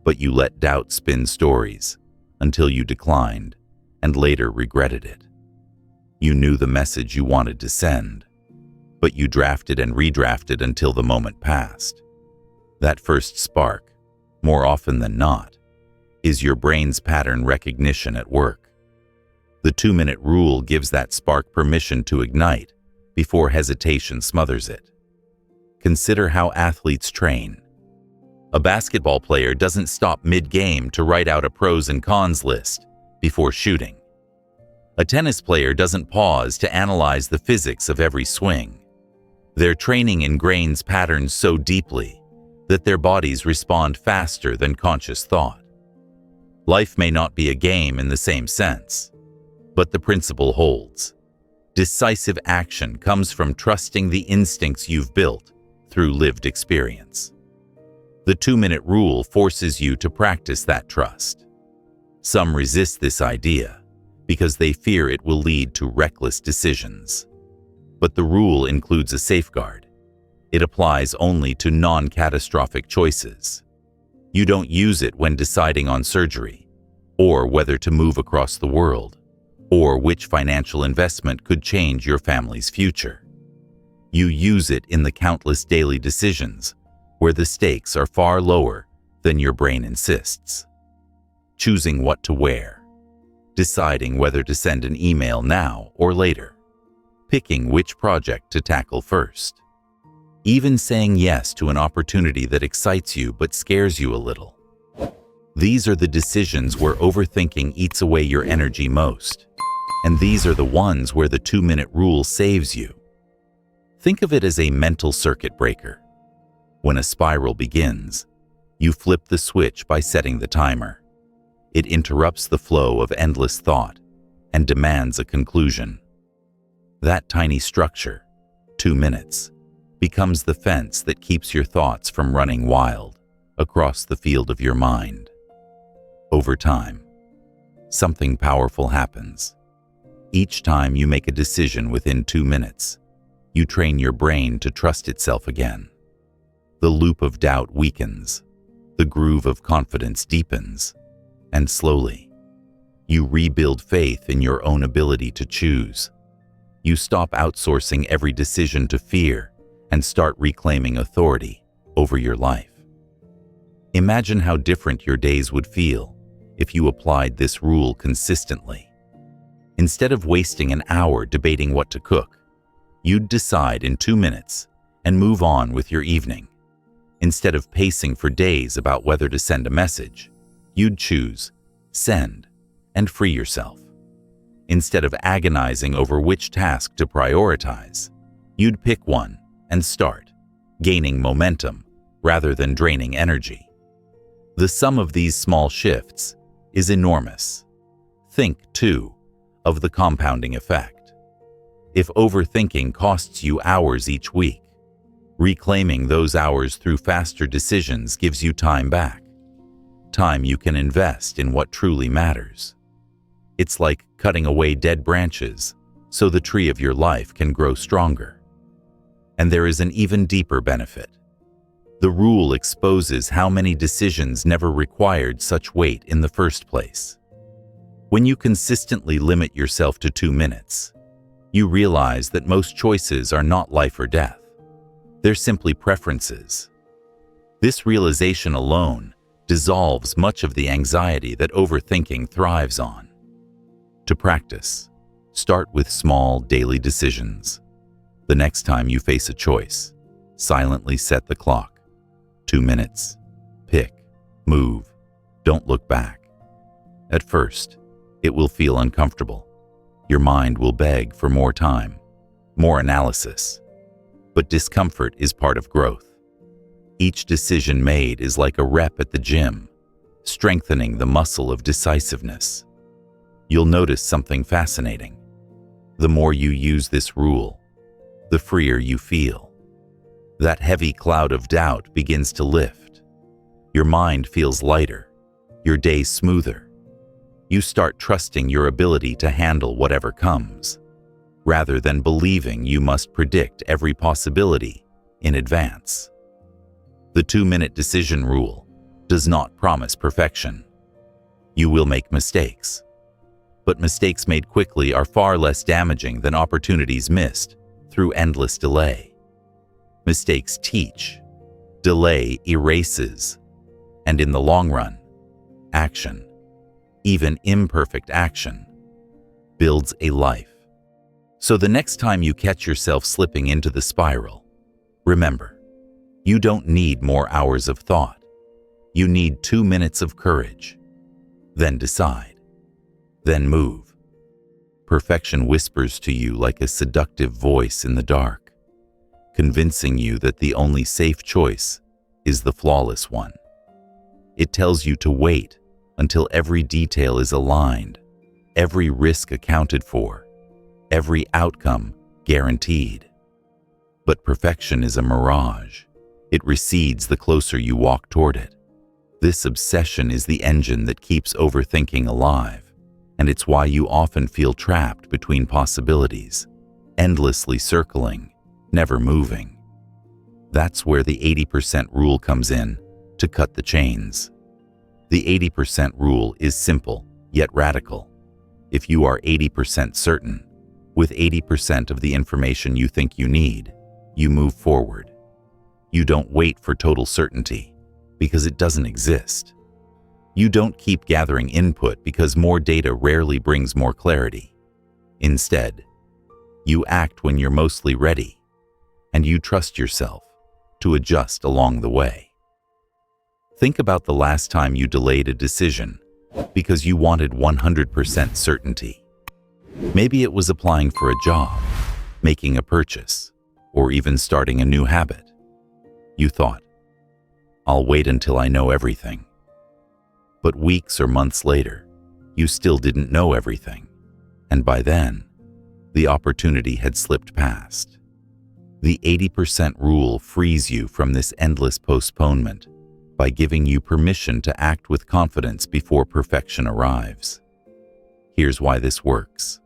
but you let doubt spin stories until you declined and later regretted it. You knew the message you wanted to send, but you drafted and redrafted until the moment passed. That first spark, more often than not, is your brain's pattern recognition at work. The 2-minute rule gives that spark permission to ignite before hesitation smothers it. Consider how athletes train. A basketball player doesn't stop mid-game to write out a pros and cons list before shooting. A tennis player doesn't pause to analyze the physics of every swing. Their training ingrains patterns so deeply that their bodies respond faster than conscious thought. Life may not be a game in the same sense, but the principle holds. Decisive action comes from trusting the instincts you've built through lived experience. The 2-minute rule forces you to practice that trust. Some resist this idea because they fear it will lead to reckless decisions. But the rule includes a safeguard. It applies only to non-catastrophic choices. You don't use it when deciding on surgery, or whether to move across the world, or which financial investment could change your family's future. You use it in the countless daily decisions where the stakes are far lower than your brain insists. Choosing what to wear, deciding whether to send an email now or later, picking which project to tackle first, even saying yes to an opportunity that excites you but scares you a little. These are the decisions where overthinking eats away your energy most, and these are the ones where the 2-minute rule saves you. Think of it as a mental circuit breaker. When a spiral begins, you flip the switch by setting the timer. It interrupts the flow of endless thought and demands a conclusion. That tiny structure, 2 minutes, becomes the fence that keeps your thoughts from running wild across the field of your mind. Over time, something powerful happens. Each time you make a decision within 2 minutes, you train your brain to trust itself again. The loop of doubt weakens, the groove of confidence deepens, and slowly, you rebuild faith in your own ability to choose. You stop outsourcing every decision to fear and start reclaiming authority over your life. Imagine how different your days would feel if you applied this rule consistently. Instead of wasting an hour debating what to cook, you'd decide in 2 minutes and move on with your evening. Instead of pacing for days about whether to send a message, you'd choose, send, and free yourself. Instead of agonizing over which task to prioritize, you'd pick one and start, gaining momentum rather than draining energy. The sum of these small shifts is enormous. Think, too, of the compounding effect. If overthinking costs you hours each week, reclaiming those hours through faster decisions gives you time back. Time you can invest in what truly matters. It's like cutting away dead branches so the tree of your life can grow stronger. And there is an even deeper benefit. The rule exposes how many decisions never required such weight in the first place. When you consistently limit yourself to 2 minutes, you realize that most choices are not life or death. They're simply preferences. This realization alone dissolves much of the anxiety that overthinking thrives on. To practice, start with small daily decisions. The next time you face a choice, silently set the clock. 2 minutes. Pick, move, don't look back. At first, it will feel uncomfortable. Your mind will beg for more time, more analysis. But discomfort is part of growth. Each decision made is like a rep at the gym, strengthening the muscle of decisiveness. You'll notice something fascinating. The more you use this rule, the freer you feel. That heavy cloud of doubt begins to lift. Your mind feels lighter, your day smoother. You start trusting your ability to handle whatever comes, rather than believing you must predict every possibility in advance. The 2-minute decision rule does not promise perfection. You will make mistakes, but mistakes made quickly are far less damaging than opportunities missed through endless delay. Mistakes teach, delay erases, and in the long run, action, even imperfect action, builds a life. So the next time you catch yourself slipping into the spiral, remember, you don't need more hours of thought. You need 2 minutes of courage. Then decide. Then move. Perfection whispers to you like a seductive voice in the dark, convincing you that the only safe choice is the flawless one. It tells you to wait until every detail is aligned, every risk accounted for, every outcome guaranteed. But perfection is a mirage. It recedes the closer you walk toward it. This obsession is the engine that keeps overthinking alive, and it's why you often feel trapped between possibilities, endlessly circling, never moving. That's where the 80% rule comes in, to cut the chains. The 80% rule is simple, yet radical. If you are 80% certain, with 80% of the information you think you need, you move forward. You don't wait for total certainty, because it doesn't exist. You don't keep gathering input because more data rarely brings more clarity. Instead, you act when you're mostly ready, and you trust yourself to adjust along the way. Think about the last time you delayed a decision because you wanted 100% certainty. Maybe it was applying for a job, making a purchase, or even starting a new habit. You thought, "I'll wait until I know everything." But weeks or months later, you still didn't know everything, and by then, the opportunity had slipped past. The 80% rule frees you from this endless postponement by giving you permission to act with confidence before perfection arrives. Here's why this works.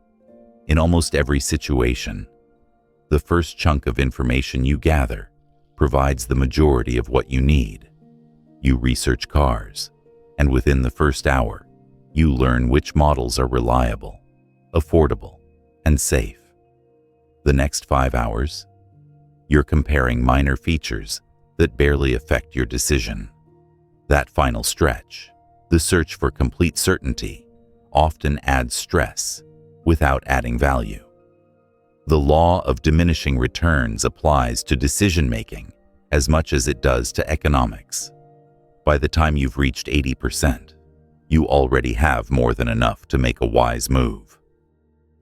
In almost every situation, the first chunk of information you gather provides the majority of what you need. You research cars, and within the first hour, you learn which models are reliable, affordable, and safe. The next 5 hours, you're comparing minor features that barely affect your decision. That final stretch, the search for complete certainty, often adds stress without adding value. The law of diminishing returns applies to decision-making as much as it does to economics. By the time you've reached 80%, you already have more than enough to make a wise move.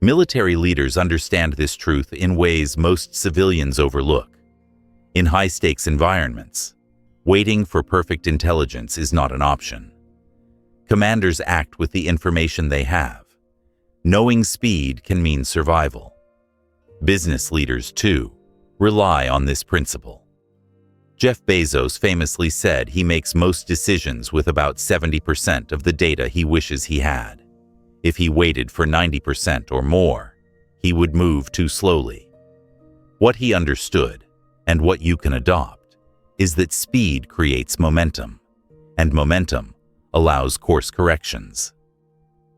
Military leaders understand this truth in ways most civilians overlook. In high-stakes environments, waiting for perfect intelligence is not an option. Commanders act with the information they have. Knowing speed can mean survival. Business leaders, too, rely on this principle. Jeff Bezos famously said he makes most decisions with about 70% of the data he wishes he had. If he waited for 90% or more, he would move too slowly. What he understood, and what you can adopt, is that speed creates momentum, and momentum allows course corrections.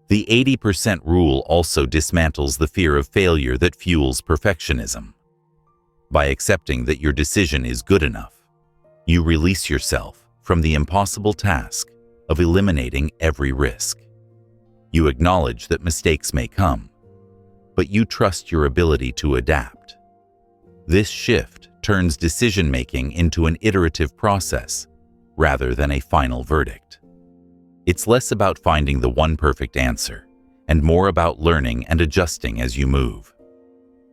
The 80% rule also dismantles the fear of failure that fuels perfectionism. By accepting that your decision is good enough, you release yourself from the impossible task of eliminating every risk. You acknowledge that mistakes may come, but you trust your ability to adapt. This shift turns decision-making into an iterative process rather than a final verdict. It's less about finding the one perfect answer and more about learning and adjusting as you move.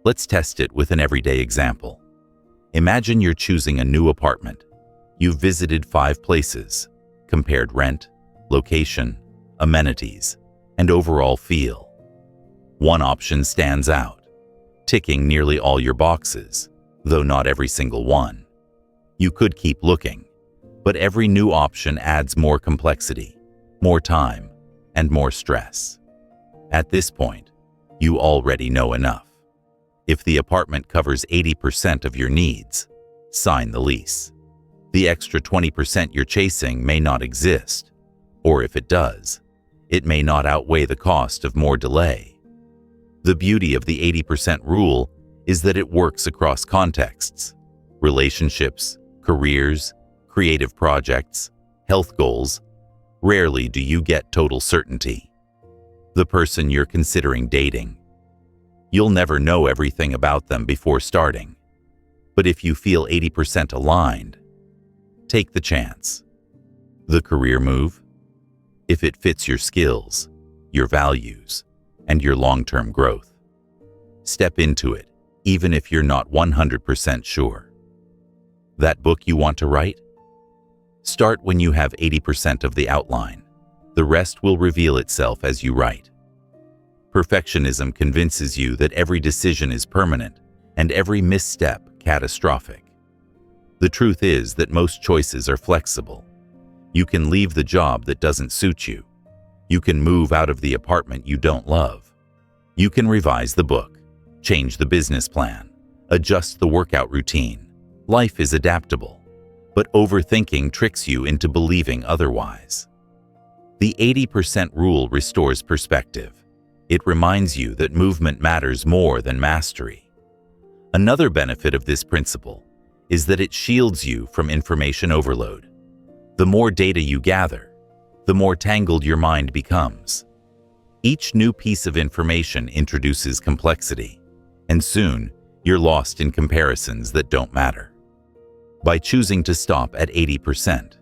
Let's test it with an everyday example. Imagine you're choosing a new apartment. You've visited 5 places, compared rent, location, amenities, and overall feel. One option stands out, ticking nearly all your boxes, though not every single one. You could keep looking, but every new option adds more complexity, more time, and more stress. At this point, you already know enough. If the apartment covers 80% of your needs, sign the lease. The extra 20% you're chasing may not exist, or if it does, it may not outweigh the cost of more delay. The beauty of the 80% rule is that it works across contexts: relationships, careers, creative projects, health goals. Rarely do you get total certainty. The person you're considering dating, you'll never know everything about them before starting. But if you feel 80% aligned, take the chance. The career move, if it fits your skills, your values, and your long-term growth, step into it, even if you're not 100% sure. That book you want to write? Start when you have 80% of the outline. The rest will reveal itself as you write. Perfectionism convinces you that every decision is permanent and every misstep catastrophic. The truth is that most choices are flexible. You can leave the job that doesn't suit you. You can move out of the apartment you don't love. You can revise the book, change the business plan, adjust the workout routine. Life is adaptable, but overthinking tricks you into believing otherwise. The 80% rule restores perspective. It reminds you that movement matters more than mastery. Another benefit of this principle is that it shields you from information overload. The more data you gather, the more tangled your mind becomes. Each new piece of information introduces complexity, and soon you're lost in comparisons that don't matter. By choosing to stop at 80%,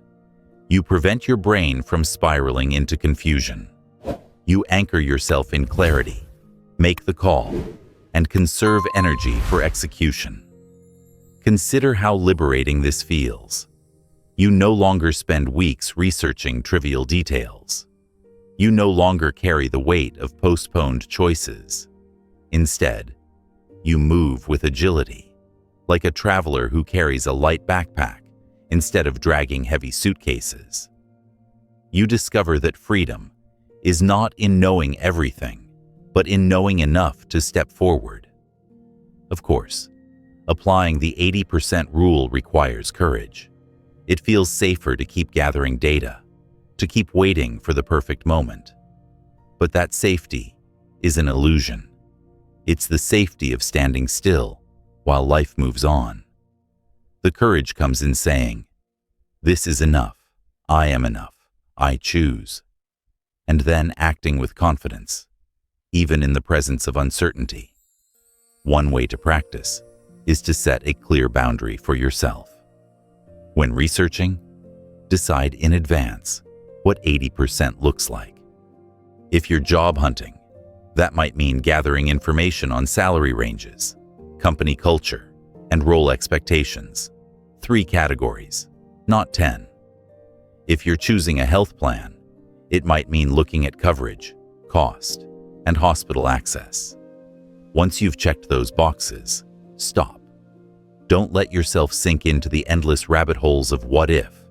you prevent your brain from spiraling into confusion. You anchor yourself in clarity, make the call, and conserve energy for execution. Consider how liberating this feels. You no longer spend weeks researching trivial details. You no longer carry the weight of postponed choices. Instead, you move with agility, like a traveler who carries a light backpack instead of dragging heavy suitcases. You discover that freedom is not in knowing everything, but in knowing enough to step forward. Of course, applying the 80% rule requires courage. It feels safer to keep gathering data, to keep waiting for the perfect moment. But that safety is an illusion. It's the safety of standing still while life moves on. The courage comes in saying, "This is enough. I am enough. I choose." And then acting with confidence, even in the presence of uncertainty. One way to practice is to set a clear boundary for yourself. When researching, decide in advance what 80% looks like. If you're job hunting, that might mean gathering information on salary ranges, company culture, and role expectations. 3 categories, not 10. If you're choosing a health plan, it might mean looking at coverage, cost, and hospital access. Once you've checked those boxes, stop. Don't let yourself sink into the endless rabbit holes of what if.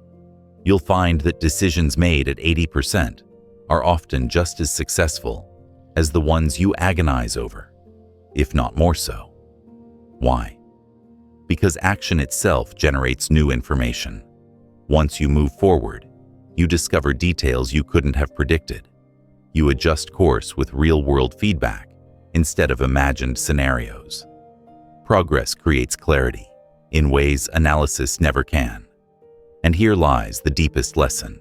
You'll find that decisions made at 80% are often just as successful as the ones you agonize over, if not more so. Why? Because action itself generates new information. Once you move forward, you discover details you couldn't have predicted. You adjust course with real-world feedback instead of imagined scenarios. Progress creates clarity in ways analysis never can. And here lies the deepest lesson.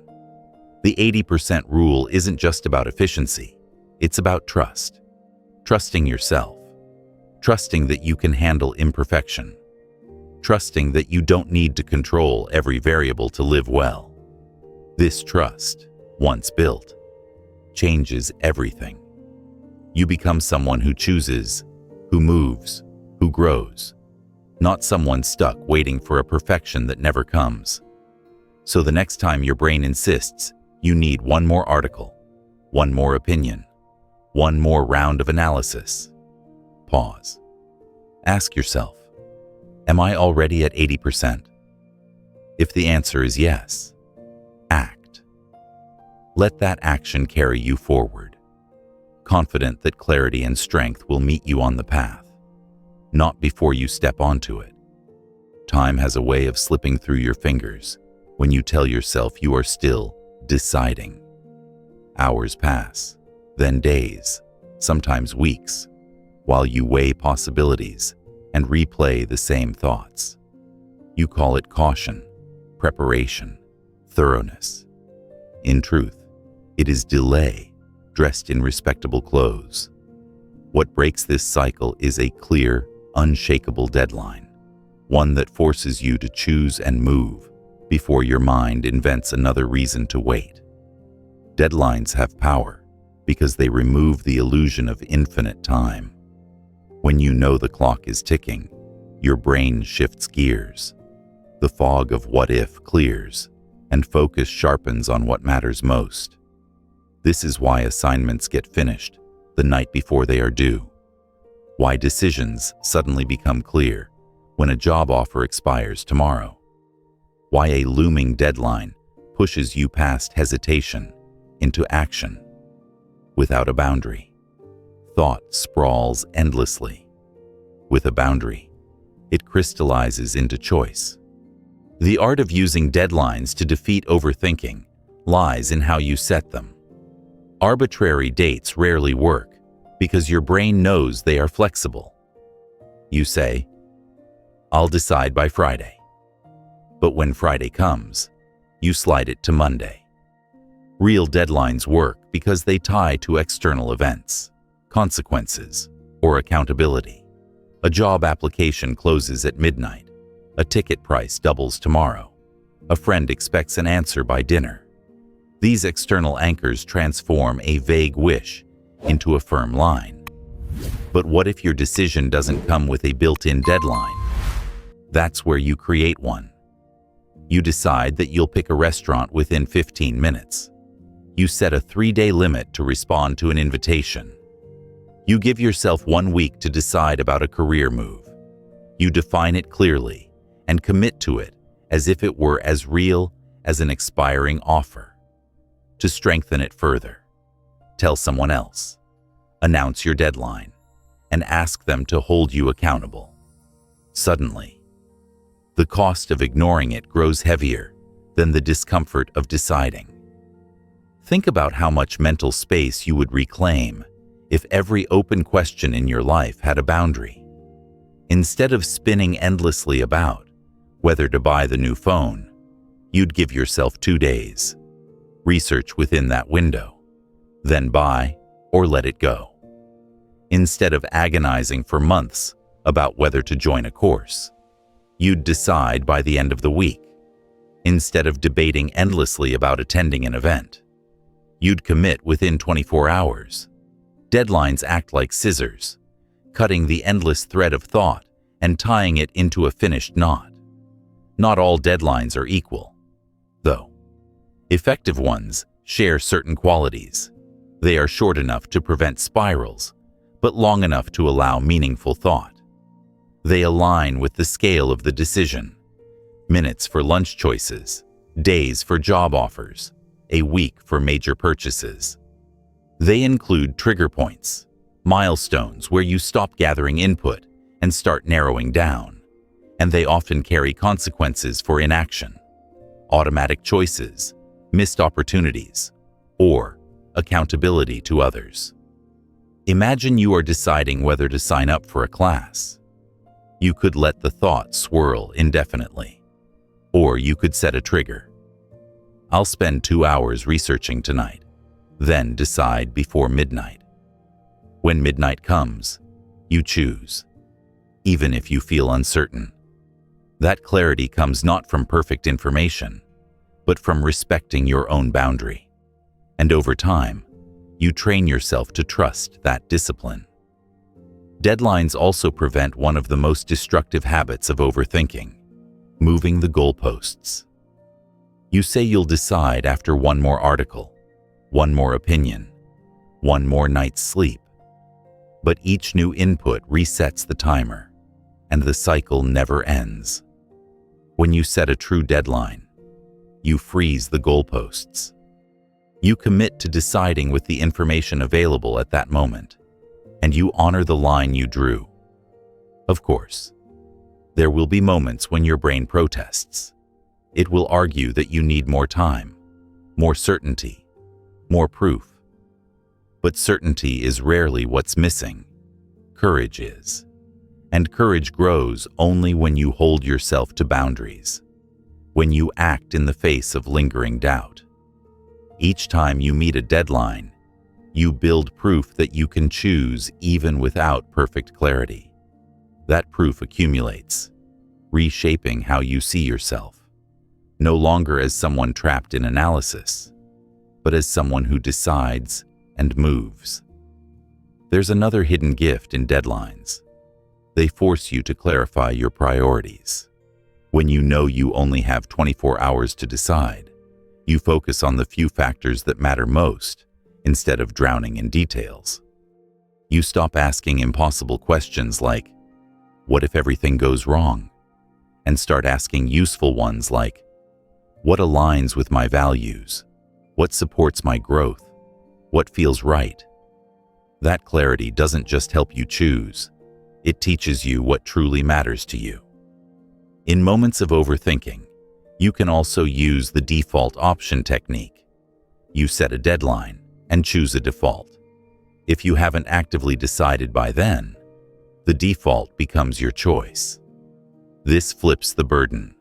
The 80% rule isn't just about efficiency, it's about trust. Trusting yourself. Trusting that you can handle imperfection. Trusting that you don't need to control every variable to live well. This trust, once built, changes everything. You become someone who chooses, who moves, who grows, not someone stuck waiting for a perfection that never comes. So the next time your brain insists you need one more article, one more opinion, one more round of analysis, pause. Ask yourself, am I already at 80%? If the answer is yes, act. Let that action carry you forward, confident that clarity and strength will meet you on the path, not before you step onto it. Time has a way of slipping through your fingers when you tell yourself you are still deciding. Hours pass, then days, sometimes weeks, while you weigh possibilities and replay the same thoughts. You call it caution, preparation, thoroughness. In truth, it is delay dressed in respectable clothes. What breaks this cycle is a clear, unshakable deadline, one that forces you to choose and move before your mind invents another reason to wait. Deadlines have power because they remove the illusion of infinite time. When you know the clock is ticking, your brain shifts gears. The fog of what if clears, and focus sharpens on what matters most. This is why assignments get finished the night before they are due. Why decisions suddenly become clear when a job offer expires tomorrow. Why a looming deadline pushes you past hesitation into action. Without a boundary, thought sprawls endlessly. With a boundary, it crystallizes into choice. The art of using deadlines to defeat overthinking lies in how you set them. Arbitrary dates rarely work because your brain knows they are flexible. You say, "I'll decide by Friday." But when Friday comes, you slide it to Monday. Real deadlines work because they tie to external events, consequences, or accountability. A job application closes at midnight. A ticket price doubles tomorrow. A friend expects an answer by dinner. These external anchors transform a vague wish into a firm line. But what if your decision doesn't come with a built-in deadline? That's where you create one. You decide that you'll pick a restaurant within 15 minutes. You set a 3-day limit to respond to an invitation. You give yourself 1 week to decide about a career move. You define it clearly and commit to it as if it were as real as an expiring offer. To strengthen it further, tell someone else, announce your deadline, and ask them to hold you accountable. Suddenly, the cost of ignoring it grows heavier than the discomfort of deciding. Think about how much mental space you would reclaim if every open question in your life had a boundary. Instead of spinning endlessly about whether to buy the new phone, you'd give yourself 2 days. Research within that window, then buy or let it go. Instead of agonizing for months about whether to join a course, you'd decide by the end of the week. Instead of debating endlessly about attending an event, you'd commit within 24 hours. Deadlines act like scissors, cutting the endless thread of thought and tying it into a finished knot. Not all deadlines are equal, though. Effective ones share certain qualities. They are short enough to prevent spirals, but long enough to allow meaningful thought. They align with the scale of the decision. Minutes for lunch choices, days for job offers, a week for major purchases. They include trigger points, milestones where you stop gathering input and start narrowing down, and they often carry consequences for inaction, automatic choices, missed opportunities, or accountability to others. Imagine you are deciding whether to sign up for a class. You could let the thought swirl indefinitely, or you could set a trigger. I'll spend 2 hours researching tonight, then decide before midnight. When midnight comes, you choose, even if you feel uncertain. That clarity comes not from perfect information, but from respecting your own boundary. And over time, you train yourself to trust that discipline. Deadlines also prevent one of the most destructive habits of overthinking, moving the goalposts. You say you'll decide after one more article, one more opinion, one more night's sleep. But each new input resets the timer, and the cycle never ends. When you set a true deadline, you freeze the goalposts. You commit to deciding with the information available at that moment, and you honor the line you drew. Of course, there will be moments when your brain protests. It will argue that you need more time, more certainty, more proof. But certainty is rarely what's missing. Courage is. And courage grows only when you hold yourself to boundaries, when you act in the face of lingering doubt. Each time you meet a deadline, you build proof that you can choose even without perfect clarity. That proof accumulates, reshaping how you see yourself, no longer as someone trapped in analysis, but as someone who decides and moves. There's another hidden gift in deadlines. They force you to clarify your priorities. When you know you only have 24 hours to decide, you focus on the few factors that matter most instead of drowning in details. You stop asking impossible questions like, what if everything goes wrong? And start asking useful ones like, what aligns with my values? What supports my growth? What feels right? That clarity doesn't just help you choose, it teaches you what truly matters to you. In moments of overthinking, you can also use the default option technique. You set a deadline and choose a default. If you haven't actively decided by then, the default becomes your choice. This flips the burden.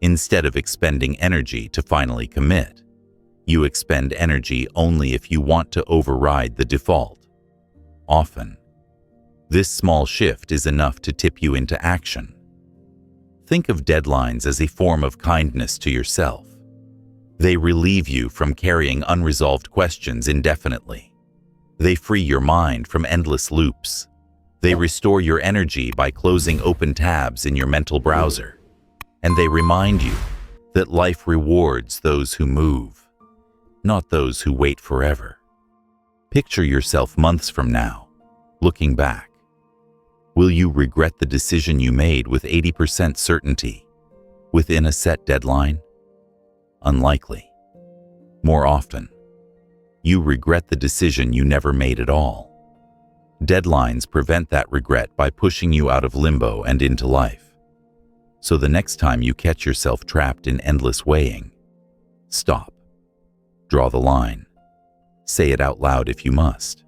Instead of expending energy to finally commit, You expend energy only if you want to override the default. Often, this small shift is enough to tip you into action. Think of deadlines as a form of kindness to yourself. They relieve you from carrying unresolved questions indefinitely. They free your mind from endless loops. They restore your energy by closing open tabs in your mental browser. And they remind you that life rewards those who move, not those who wait forever. Picture yourself months from now, looking back. Will you regret the decision you made with 80% certainty, within a set deadline? Unlikely. More often, you regret the decision you never made at all. Deadlines prevent that regret by pushing you out of limbo and into life. So the next time you catch yourself trapped in endless weighing, stop. Draw the line. Say it out loud if you must.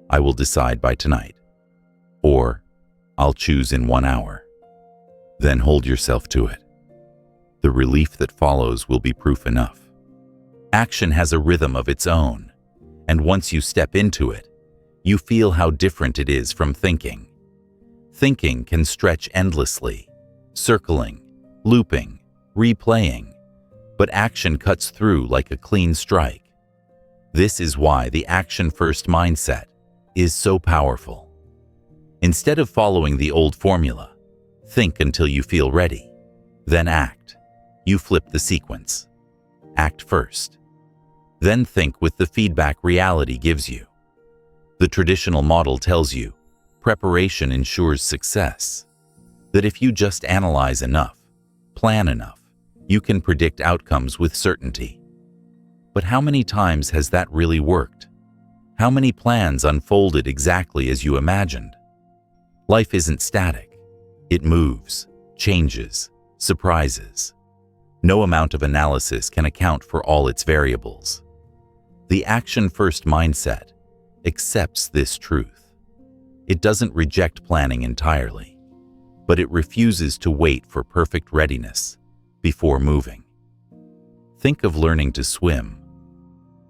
I will decide by tonight. Or, I'll choose in 1 hour. Then hold yourself to it. The relief that follows will be proof enough. Action has a rhythm of its own, and once you step into it, you feel how different it is from thinking. Thinking can stretch endlessly, circling, looping, replaying, but action cuts through like a clean strike. This is why the action-first mindset is so powerful. Instead of following the old formula, think until you feel ready, then act. You flip the sequence. Act first. Then think with the feedback reality gives you. The traditional model tells you preparation ensures success, that if you just analyze enough, plan enough, you can predict outcomes with certainty. But how many times has that really worked? How many plans unfolded exactly as you imagined? Life isn't static. It moves, changes, surprises. No amount of analysis can account for all its variables. The action-first mindset accepts this truth. It doesn't reject planning entirely, but it refuses to wait for perfect readiness before moving. Think of learning to swim.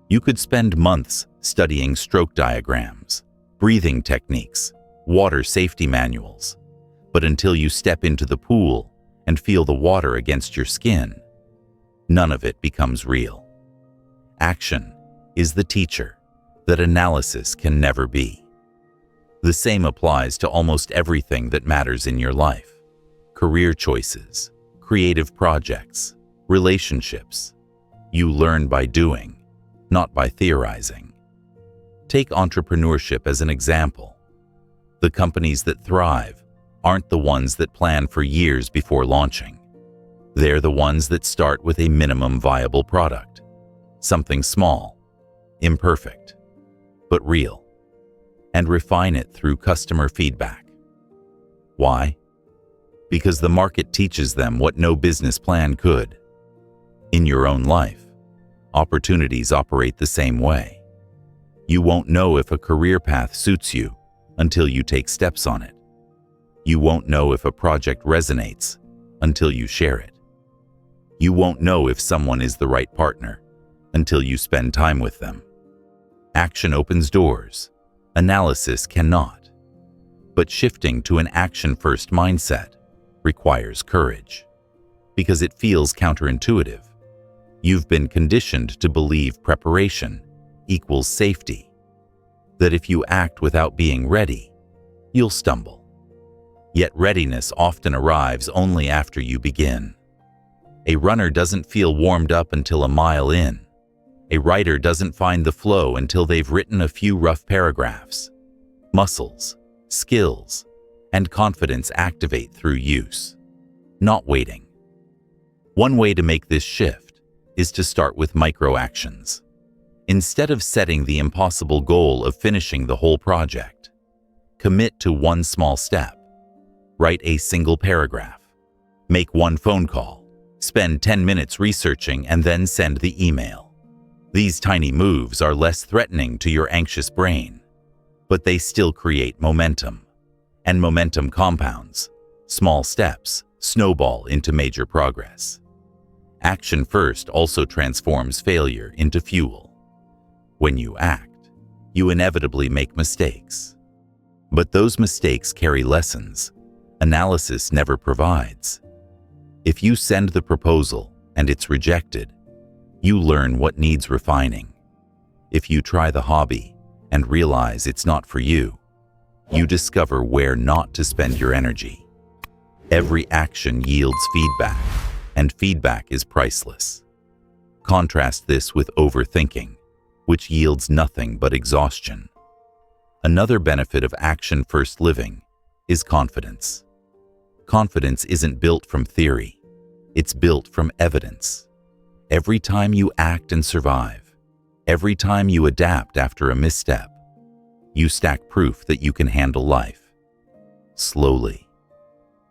You could spend months studying stroke diagrams, breathing techniques, water safety manuals, but until you step into the pool and feel the water against your skin, none of it becomes real. Action is the teacher that analysis can never be. The same applies to almost everything that matters in your life. Career choices, creative projects, relationships. You learn by doing, not by theorizing. Take entrepreneurship as an example. The companies that thrive aren't the ones that plan for years before launching. They're the ones that start with a minimum viable product. Something small, imperfect, but real, and refine it through customer feedback. Why? Because the market teaches them what no business plan could. In your own life, opportunities operate the same way. You won't know if a career path suits you until you take steps on it. You won't know if a project resonates until you share it. You won't know if someone is the right partner until you spend time with them. Action opens doors. Analysis cannot. But shifting to an action-first mindset requires courage, because it feels counterintuitive. You've been conditioned to believe preparation equals safety, that if you act without being ready, you'll stumble. Yet readiness often arrives only after you begin. A runner doesn't feel warmed up until a mile in. A writer doesn't find the flow until they've written a few rough paragraphs. Muscles, skills, and confidence activate through use, not waiting. One way to make this shift is to start with micro-actions. Instead of setting the impossible goal of finishing the whole project, commit to one small step. Write a single paragraph. Make one phone call. Spend 10 minutes researching and then send the email. These tiny moves are less threatening to your anxious brain, but they still create momentum. And momentum compounds. Small steps snowball into major progress. Action first also transforms failure into fuel. When you act, you inevitably make mistakes. But those mistakes carry lessons analysis never provides. If you send the proposal and it's rejected, you learn what needs refining. If you try the hobby and realize it's not for you, you discover where not to spend your energy. Every action yields feedback, and feedback is priceless. Contrast this with overthinking, which yields nothing but exhaustion. Another benefit of action-first living is confidence. Confidence isn't built from theory, it's built from evidence. Every time you act and survive, every time you adapt after a misstep, you stack proof that you can handle life. Slowly,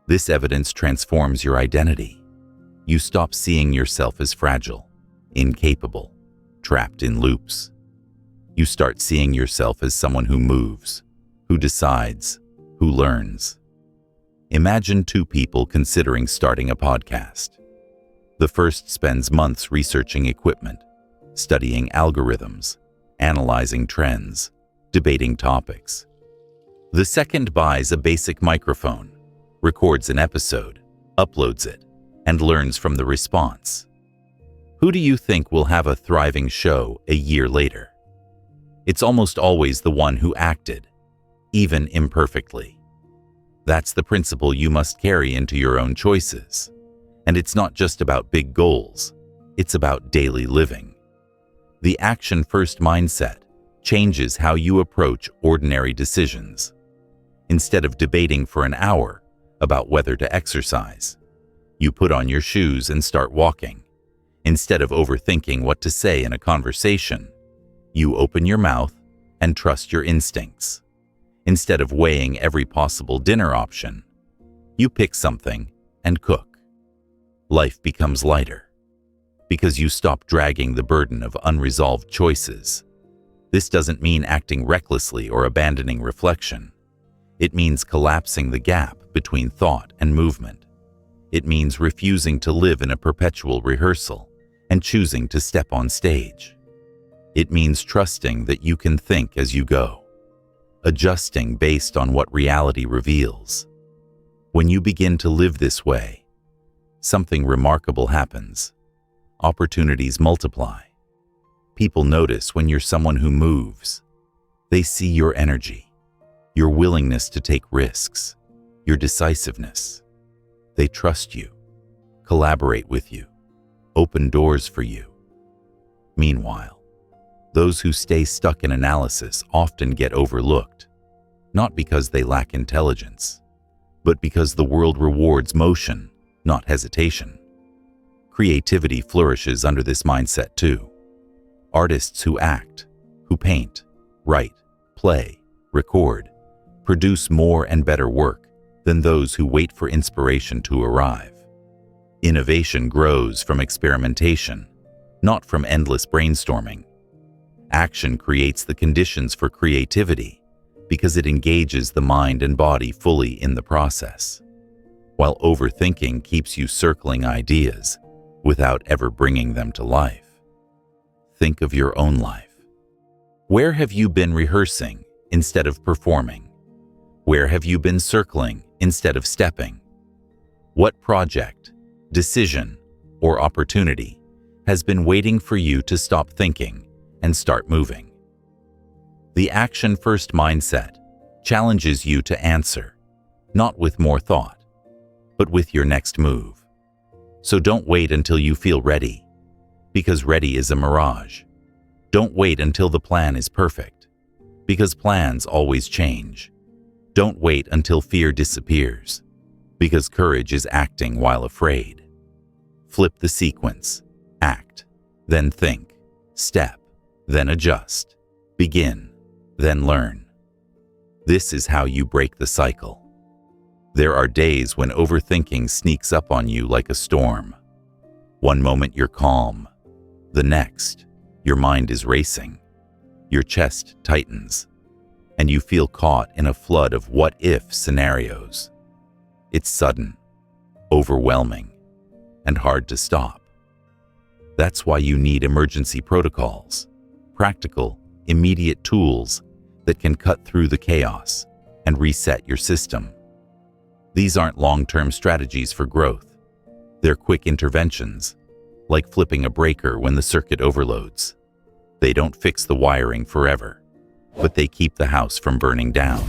this evidence transforms your identity. You stop seeing yourself as fragile, incapable, trapped in loops. You start seeing yourself as someone who moves, who decides, who learns. Imagine two people considering starting a podcast. The first spends months researching equipment, studying algorithms, analyzing trends, debating topics. The second buys a basic microphone, records an episode, uploads it, and learns from the response. Who do you think will have a thriving show a year later? It's almost always the one who acted, even imperfectly. That's the principle you must carry into your own choices. And it's not just about big goals, it's about daily living. The action-first mindset changes how you approach ordinary decisions. Instead of debating for an hour about whether to exercise, you put on your shoes and start walking. Instead of overthinking what to say in a conversation, you open your mouth and trust your instincts. Instead of weighing every possible dinner option, you pick something and cook. Life becomes lighter because you stop dragging the burden of unresolved choices. This doesn't mean acting recklessly or abandoning reflection. It means collapsing the gap between thought and movement. It means refusing to live in a perpetual rehearsal and choosing to step on stage. It means trusting that you can think as you go, adjusting based on what reality reveals. When you begin to live this way, something remarkable happens. Opportunities multiply. People notice when you're someone who moves. They see your energy, your willingness to take risks, your decisiveness. They trust you, collaborate with you, open doors for you. Meanwhile, those who stay stuck in analysis often get overlooked, not because they lack intelligence, but because the world rewards motion, not hesitation. Creativity flourishes under this mindset too. Artists who act, who paint, write, play, record, produce more and better work than those who wait for inspiration to arrive. Innovation grows from experimentation, not from endless brainstorming. Action creates the conditions for creativity because it engages the mind and body fully in the process, while overthinking keeps you circling ideas without ever bringing them to life. Think of your own life. Where have you been rehearsing instead of performing? Where have you been circling instead of stepping? What project, decision, or opportunity has been waiting for you to stop thinking and start moving? The action-first mindset challenges you to answer, not with more thought, but with your next move. So don't wait until you feel ready, because ready is a mirage. Don't wait until the plan is perfect, because plans always change. Don't wait until fear disappears, because courage is acting while afraid. Flip the sequence. Act, then think, step, then adjust, begin, then learn. This is how you break the cycle. There are days when overthinking sneaks up on you like a storm. One moment you're calm. The next, your mind is racing. Your chest tightens, and you feel caught in a flood of what-if scenarios. It's sudden, overwhelming, and hard to stop. That's why you need emergency protocols, practical, immediate tools that can cut through the chaos and reset your system. These aren't long-term strategies for growth. They're quick interventions, like flipping a breaker when the circuit overloads. They don't fix the wiring forever, but they keep the house from burning down.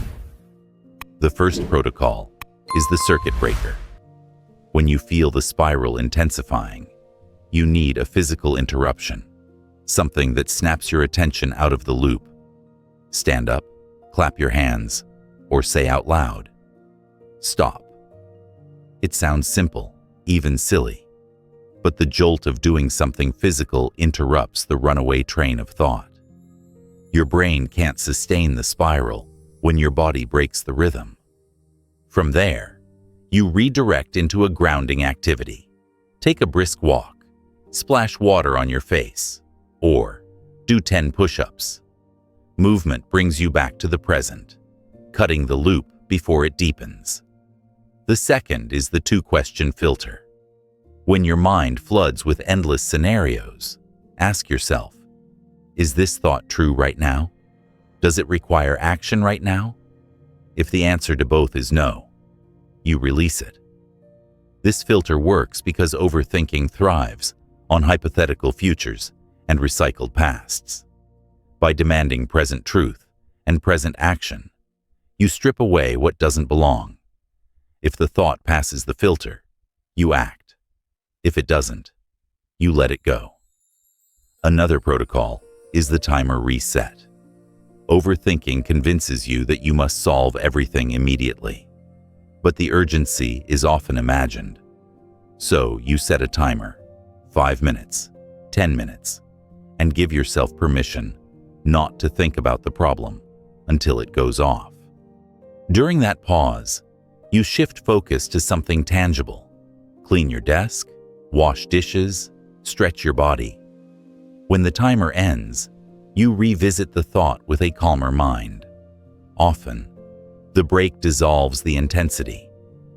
The first protocol is the circuit breaker. When you feel the spiral intensifying, you need a physical interruption, something that snaps your attention out of the loop. Stand up, clap your hands, or say out loud, "Stop." It sounds simple, even silly, but the jolt of doing something physical interrupts the runaway train of thought. Your brain can't sustain the spiral when your body breaks the rhythm. From there, you redirect into a grounding activity. Take a brisk walk, splash water on your face, or do 10 push-ups. Movement brings you back to the present, cutting the loop before it deepens. The second is the two-question filter. When your mind floods with endless scenarios, ask yourself, is this thought true right now? Does it require action right now? If the answer to both is no, you release it. This filter works because overthinking thrives on hypothetical futures and recycled pasts. By demanding present truth and present action, you strip away what doesn't belong. If the thought passes the filter, you act. If it doesn't, you let it go. Another protocol is the timer reset. Overthinking convinces you that you must solve everything immediately, but the urgency is often imagined. So you set a timer, 5 minutes, 10 minutes, and give yourself permission not to think about the problem until it goes off. During that pause, you shift focus to something tangible. Clean your desk, wash dishes, stretch your body. When the timer ends, you revisit the thought with a calmer mind. Often, the break dissolves the intensity,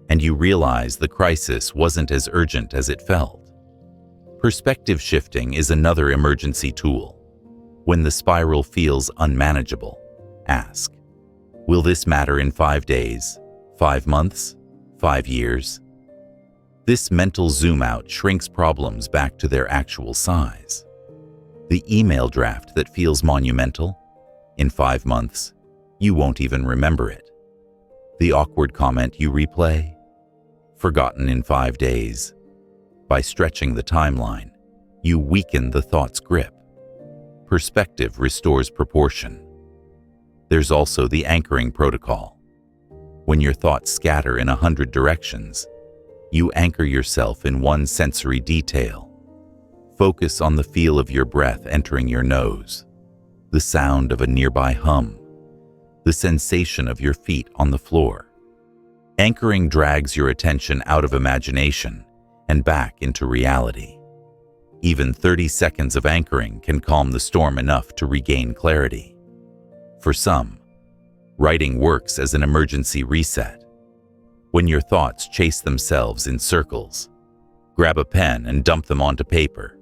and you realize the crisis wasn't as urgent as it felt. Perspective shifting is another emergency tool. When the spiral feels unmanageable, ask, will this matter in 5 days, 5 months, 5 years? This mental zoom out shrinks problems back to their actual size. The email draft that feels monumental, in 5 months, you won't even remember it. The awkward comment you replay, forgotten in 5 days. By stretching the timeline, you weaken the thought's grip. Perspective restores proportion. There's also the anchoring protocol. When your thoughts scatter in 100 directions, you anchor yourself in one sensory detail. Focus on the feel of your breath entering your nose, the sound of a nearby hum, the sensation of your feet on the floor. Anchoring drags your attention out of imagination and back into reality. Even 30 seconds of anchoring can calm the storm enough to regain clarity. For some, writing works as an emergency reset. When your thoughts chase themselves in circles, grab a pen and dump them onto paper.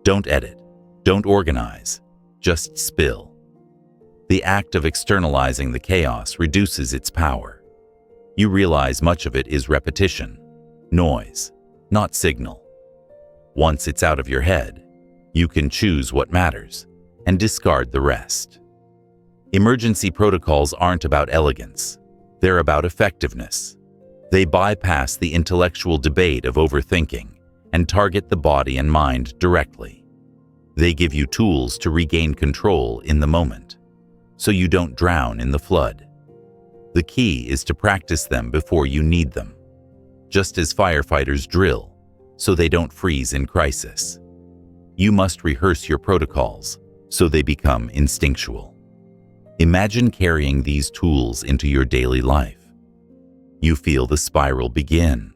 Don't edit, don't organize, just spill. The act of externalizing the chaos reduces its power. You realize much of it is repetition, noise, not signal. Once it's out of your head, you can choose what matters and discard the rest. Emergency protocols aren't about elegance, they're about effectiveness. They bypass the intellectual debate of overthinking and target the body and mind directly. They give you tools to regain control in the moment, so you don't drown in the flood. The key is to practice them before you need them, just as firefighters drill, so they don't freeze in crisis. You must rehearse your protocols so they become instinctual. Imagine carrying these tools into your daily life. You feel the spiral begin,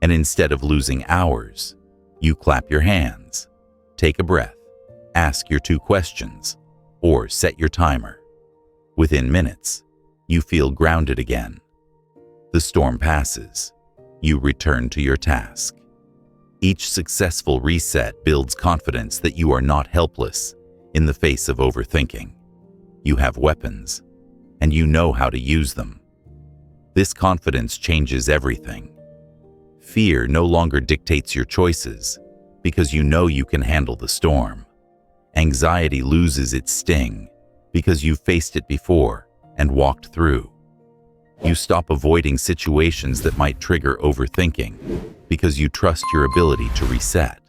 and instead of losing hours, you clap your hands, take a breath, ask your 2 questions, or set your timer. Within minutes, you feel grounded again. The storm passes. You return to your task. Each successful reset builds confidence that you are not helpless in the face of overthinking. You have weapons, and you know how to use them. This confidence changes everything. Fear no longer dictates your choices because you know you can handle the storm. Anxiety loses its sting because you've faced it before and walked through. You stop avoiding situations that might trigger overthinking because you trust your ability to reset.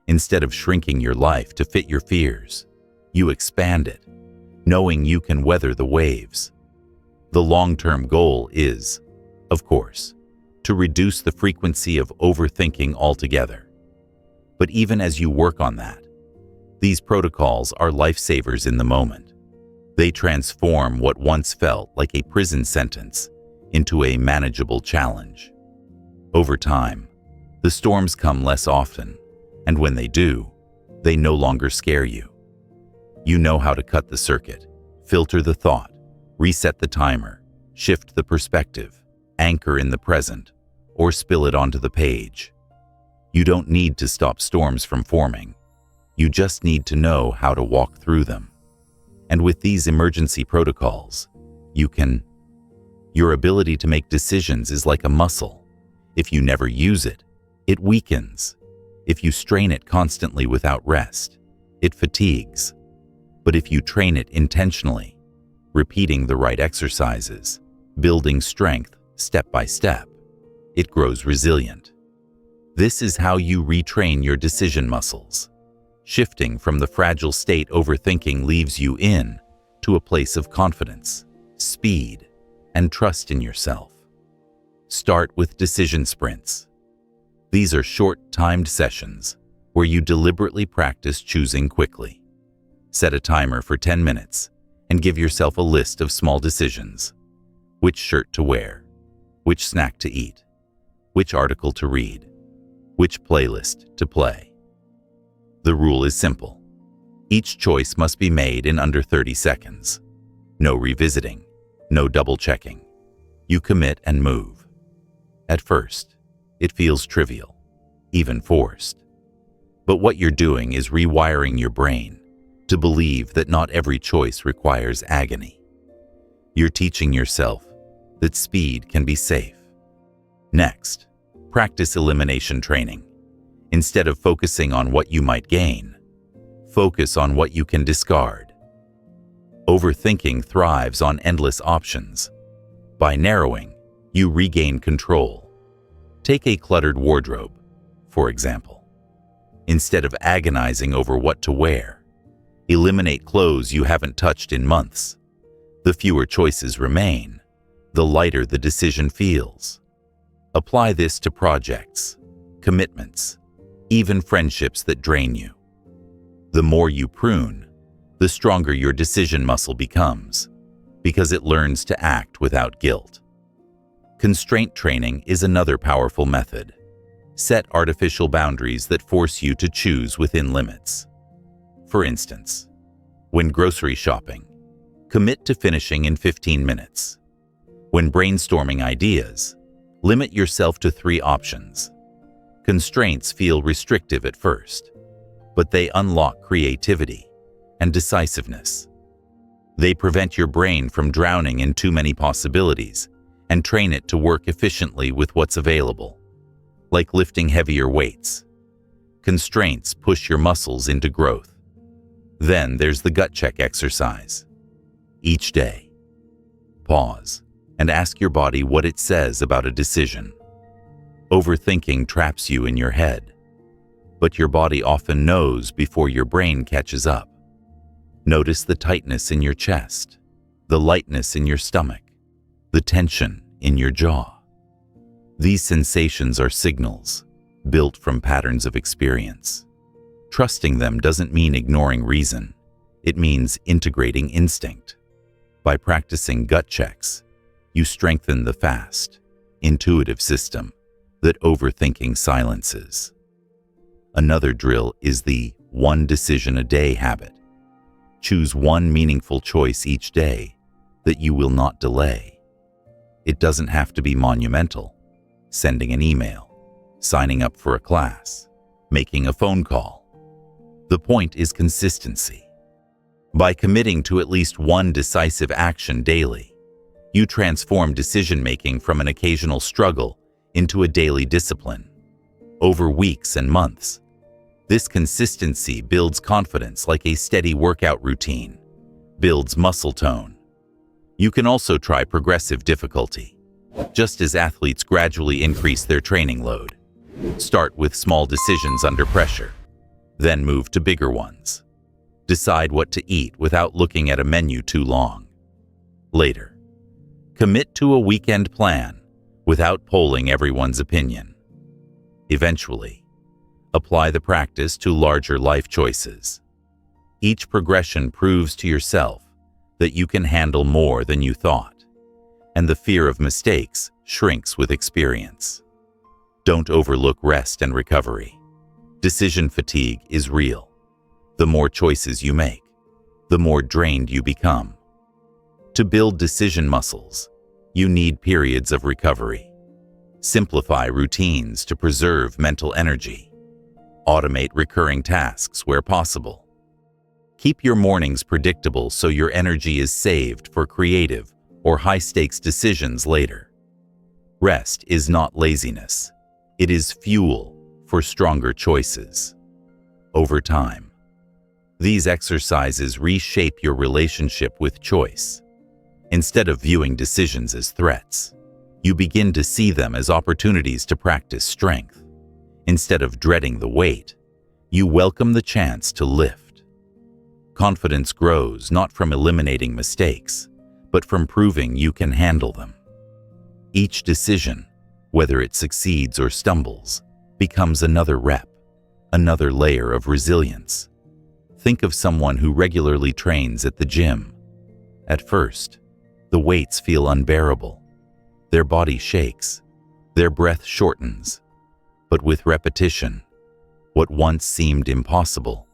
Instead of shrinking your life to fit your fears, you expand it, knowing you can weather the waves. The long-term goal is, of course, to reduce the frequency of overthinking altogether. But even as you work on that, these protocols are lifesavers in the moment. They transform what once felt like a prison sentence into a manageable challenge. Over time, the storms come less often, and when they do, they no longer scare you. You know how to cut the circuit, filter the thought, reset the timer, shift the perspective, anchor in the present, or spill it onto the page. You don't need to stop storms from forming. You just need to know how to walk through them. And with these emergency protocols, you can. Your ability to make decisions is like a muscle. If you never use it, it weakens. If you strain it constantly without rest, it fatigues. But if you train it intentionally, repeating the right exercises, building strength step by step, it grows resilient. This is how you retrain your decision muscles. Shifting from the fragile state overthinking leaves you in to a place of confidence, speed, and trust in yourself. Start with decision sprints. These are short, timed sessions where you deliberately practice choosing quickly. Set a timer for 10 minutes and give yourself a list of small decisions. Which shirt to wear, which snack to eat, which article to read, which playlist to play. The rule is simple. Each choice must be made in under 30 seconds. No revisiting, no double-checking. You commit and move. At first, it feels trivial, even forced. But what you're doing is rewiring your brain to believe that not every choice requires agony. You're teaching yourself that speed can be safe. Next, practice elimination training. Instead of focusing on what you might gain, focus on what you can discard. Overthinking thrives on endless options. By narrowing, you regain control. Take a cluttered wardrobe, for example. Instead of agonizing over what to wear, eliminate clothes you haven't touched in months. The fewer choices remain, the lighter the decision feels. Apply this to projects, commitments, even friendships that drain you. The more you prune, the stronger your decision muscle becomes, because it learns to act without guilt. Constraint training is another powerful method. Set artificial boundaries that force you to choose within limits. For instance, when grocery shopping, commit to finishing in 15 minutes. When brainstorming ideas, limit yourself to 3 options. Constraints feel restrictive at first, but they unlock creativity and decisiveness. They prevent your brain from drowning in too many possibilities and train it to work efficiently with what's available. Like lifting heavier weights, constraints push your muscles into growth. Then there's the gut check exercise. Each day, pause and ask your body what it says about a decision. Overthinking traps you in your head, but your body often knows before your brain catches up. Notice the tightness in your chest, the lightness in your stomach, the tension in your jaw. These sensations are signals built from patterns of experience. Trusting them doesn't mean ignoring reason. It means integrating instinct. By practicing gut checks, you strengthen the fast, intuitive system that overthinking silences. Another drill is the 1 decision a day habit. Choose one meaningful choice each day that you will not delay. It doesn't have to be monumental. Sending an email, signing up for a class, making a phone call. The point is consistency. By committing to at least one decisive action daily, you transform decision-making from an occasional struggle into a daily discipline. Over weeks and months, this consistency builds confidence like a steady workout routine, builds muscle tone. You can also try progressive difficulty. Just as athletes gradually increase their training load, start with small decisions under pressure, then move to bigger ones. Decide what to eat without looking at a menu too long. Later, commit to a weekend plan without polling everyone's opinion. Eventually, apply the practice to larger life choices. Each progression proves to yourself that you can handle more than you thought, and the fear of mistakes shrinks with experience. Don't overlook rest and recovery. Decision fatigue is real. The more choices you make, the more drained you become. To build decision muscles, you need periods of recovery. Simplify routines to preserve mental energy. Automate recurring tasks where possible. Keep your mornings predictable so your energy is saved for creative or high-stakes decisions later. Rest is not laziness. It is fuel for stronger choices. Over time, these exercises reshape your relationship with choice. Instead of viewing decisions as threats, you begin to see them as opportunities to practice strength. Instead of dreading the weight, you welcome the chance to lift. Confidence grows not from eliminating mistakes, but from proving you can handle them. Each decision, whether it succeeds or stumbles, becomes another rep, another layer of resilience. Think of someone who regularly trains at the gym. At first, the weights feel unbearable. Their body shakes, their breath shortens. But with repetition, what once seemed impossible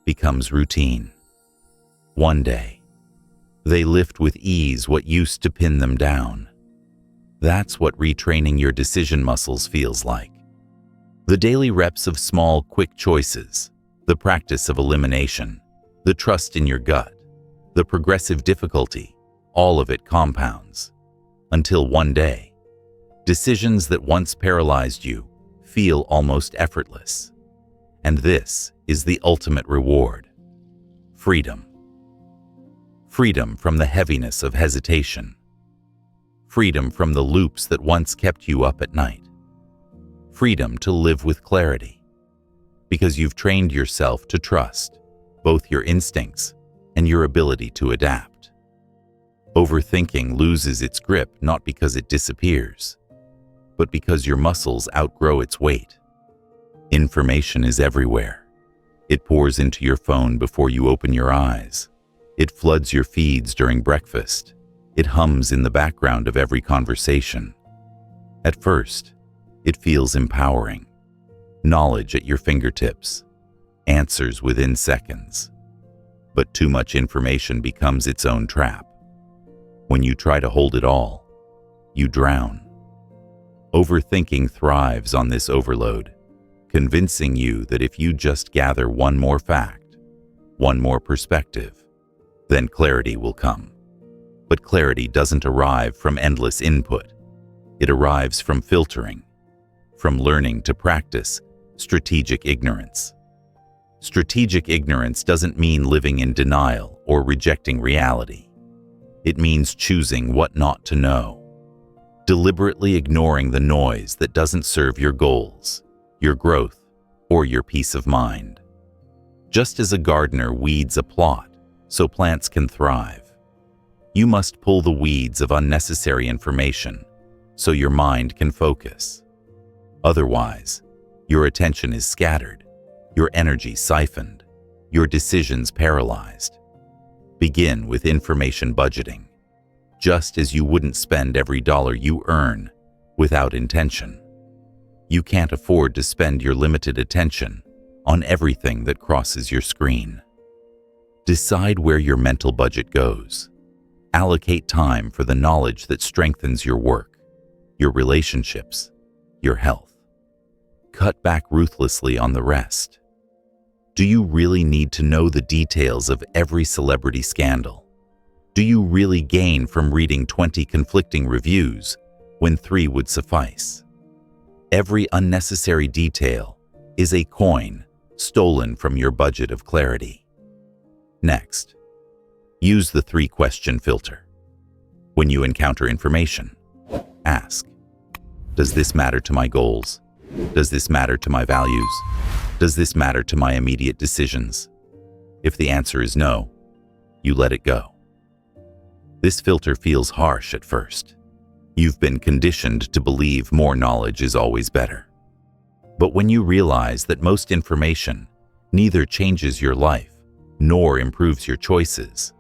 becomes routine. One day, they lift with ease what used to pin them down. That's what retraining your decision muscles feels like. The daily reps of small, quick choices, the practice of elimination, the trust in your gut, the progressive difficulty, all of it compounds. Until one day, decisions that once paralyzed you feel almost effortless. And this is the ultimate reward. Freedom. Freedom from the heaviness of hesitation. Freedom from the loops that once kept you up at night. Freedom to live with clarity. Because you've trained yourself to trust both your instincts and your ability to adapt. Overthinking loses its grip not because it disappears, but because your muscles outgrow its weight. Information is everywhere. It pours into your phone before you open your eyes. It floods your feeds during breakfast. It hums in the background of every conversation. At first, it feels empowering. Knowledge at your fingertips. Answers within seconds. But too much information becomes its own trap. When you try to hold it all, you drown. Overthinking thrives on this overload, convincing you that if you just gather one more fact, one more perspective, then clarity will come. But clarity doesn't arrive from endless input. It arrives from filtering, from learning to practice strategic ignorance. Strategic ignorance doesn't mean living in denial or rejecting reality. It means choosing what not to know, deliberately ignoring the noise that doesn't serve your goals, your growth, or your peace of mind. Just as a gardener weeds a plot so plants can thrive, you must pull the weeds of unnecessary information so your mind can focus. Otherwise, your attention is scattered, your energy siphoned, your decisions paralyzed. Begin with information budgeting, just as you wouldn't spend every dollar you earn without intention. You can't afford to spend your limited attention on everything that crosses your screen. Decide where your mental budget goes. Allocate time for the knowledge that strengthens your work, your relationships, your health. cut back ruthlessly on the rest? Do you really need to know the details of every celebrity scandal? Do you really gain from reading 20 conflicting reviews when 3 would suffice? Every unnecessary detail is a coin stolen from your budget of clarity. Next, use the 3-question filter. When you encounter information, ask, does this matter to my goals? Does this matter to my values? Does this matter to my immediate decisions? If the answer is no, you let it go. This filter feels harsh at first. You've been conditioned to believe more knowledge is always better. But when you realize that most information neither changes your life nor improves your choices,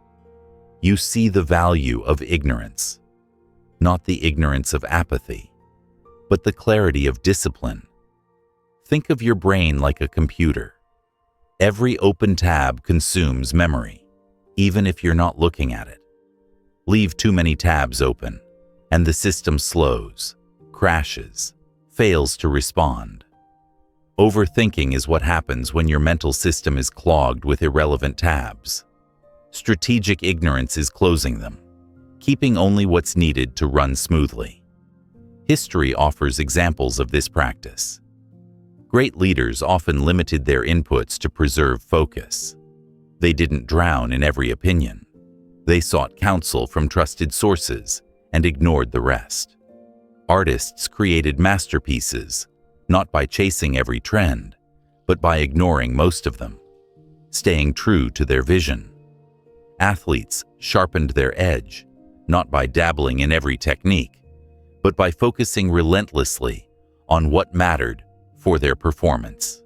you see the value of ignorance. Not the ignorance of apathy, but the clarity of discipline. Think of your brain like a computer. Every open tab consumes memory, even if you're not looking at it. Leave too many tabs open, and the system slows, crashes, fails to respond. Overthinking is what happens when your mental system is clogged with irrelevant tabs. Strategic ignorance is closing them, keeping only what's needed to run smoothly. History offers examples of this practice. Great leaders often limited their inputs to preserve focus. They didn't drown in every opinion. They sought counsel from trusted sources and ignored the rest. Artists created masterpieces, not by chasing every trend, but by ignoring most of them, staying true to their vision. Athletes sharpened their edge, not by dabbling in every technique, but by focusing relentlessly on what mattered for their performance.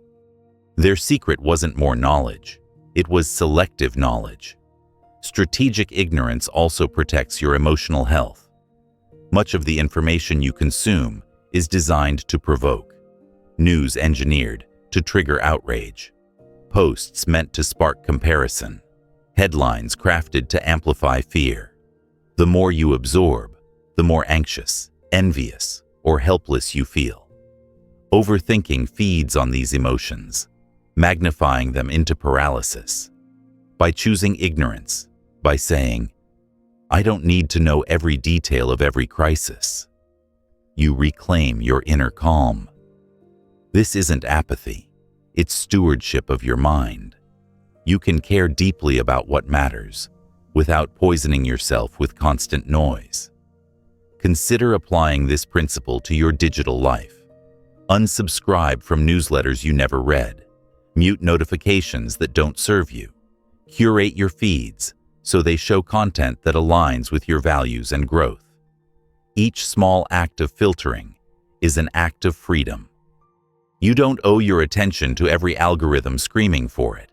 Their secret wasn't more knowledge, it was selective knowledge. Strategic ignorance also protects your emotional health. Much of the information you consume is designed to provoke, news engineered to trigger outrage, posts meant to spark comparison, headlines crafted to amplify fear. The more you absorb, the more anxious, envious, or helpless you feel. Overthinking feeds on these emotions, magnifying them into paralysis. By choosing ignorance, by saying, I don't need to know every detail of every crisis, you reclaim your inner calm. This isn't apathy, it's stewardship of your mind. You can care deeply about what matters without poisoning yourself with constant noise. Consider applying this principle to your digital life. Unsubscribe from newsletters you never read. Mute notifications that don't serve you. Curate your feeds so they show content that aligns with your values and growth. Each small act of filtering is an act of freedom. You don't owe your attention to every algorithm screaming for it.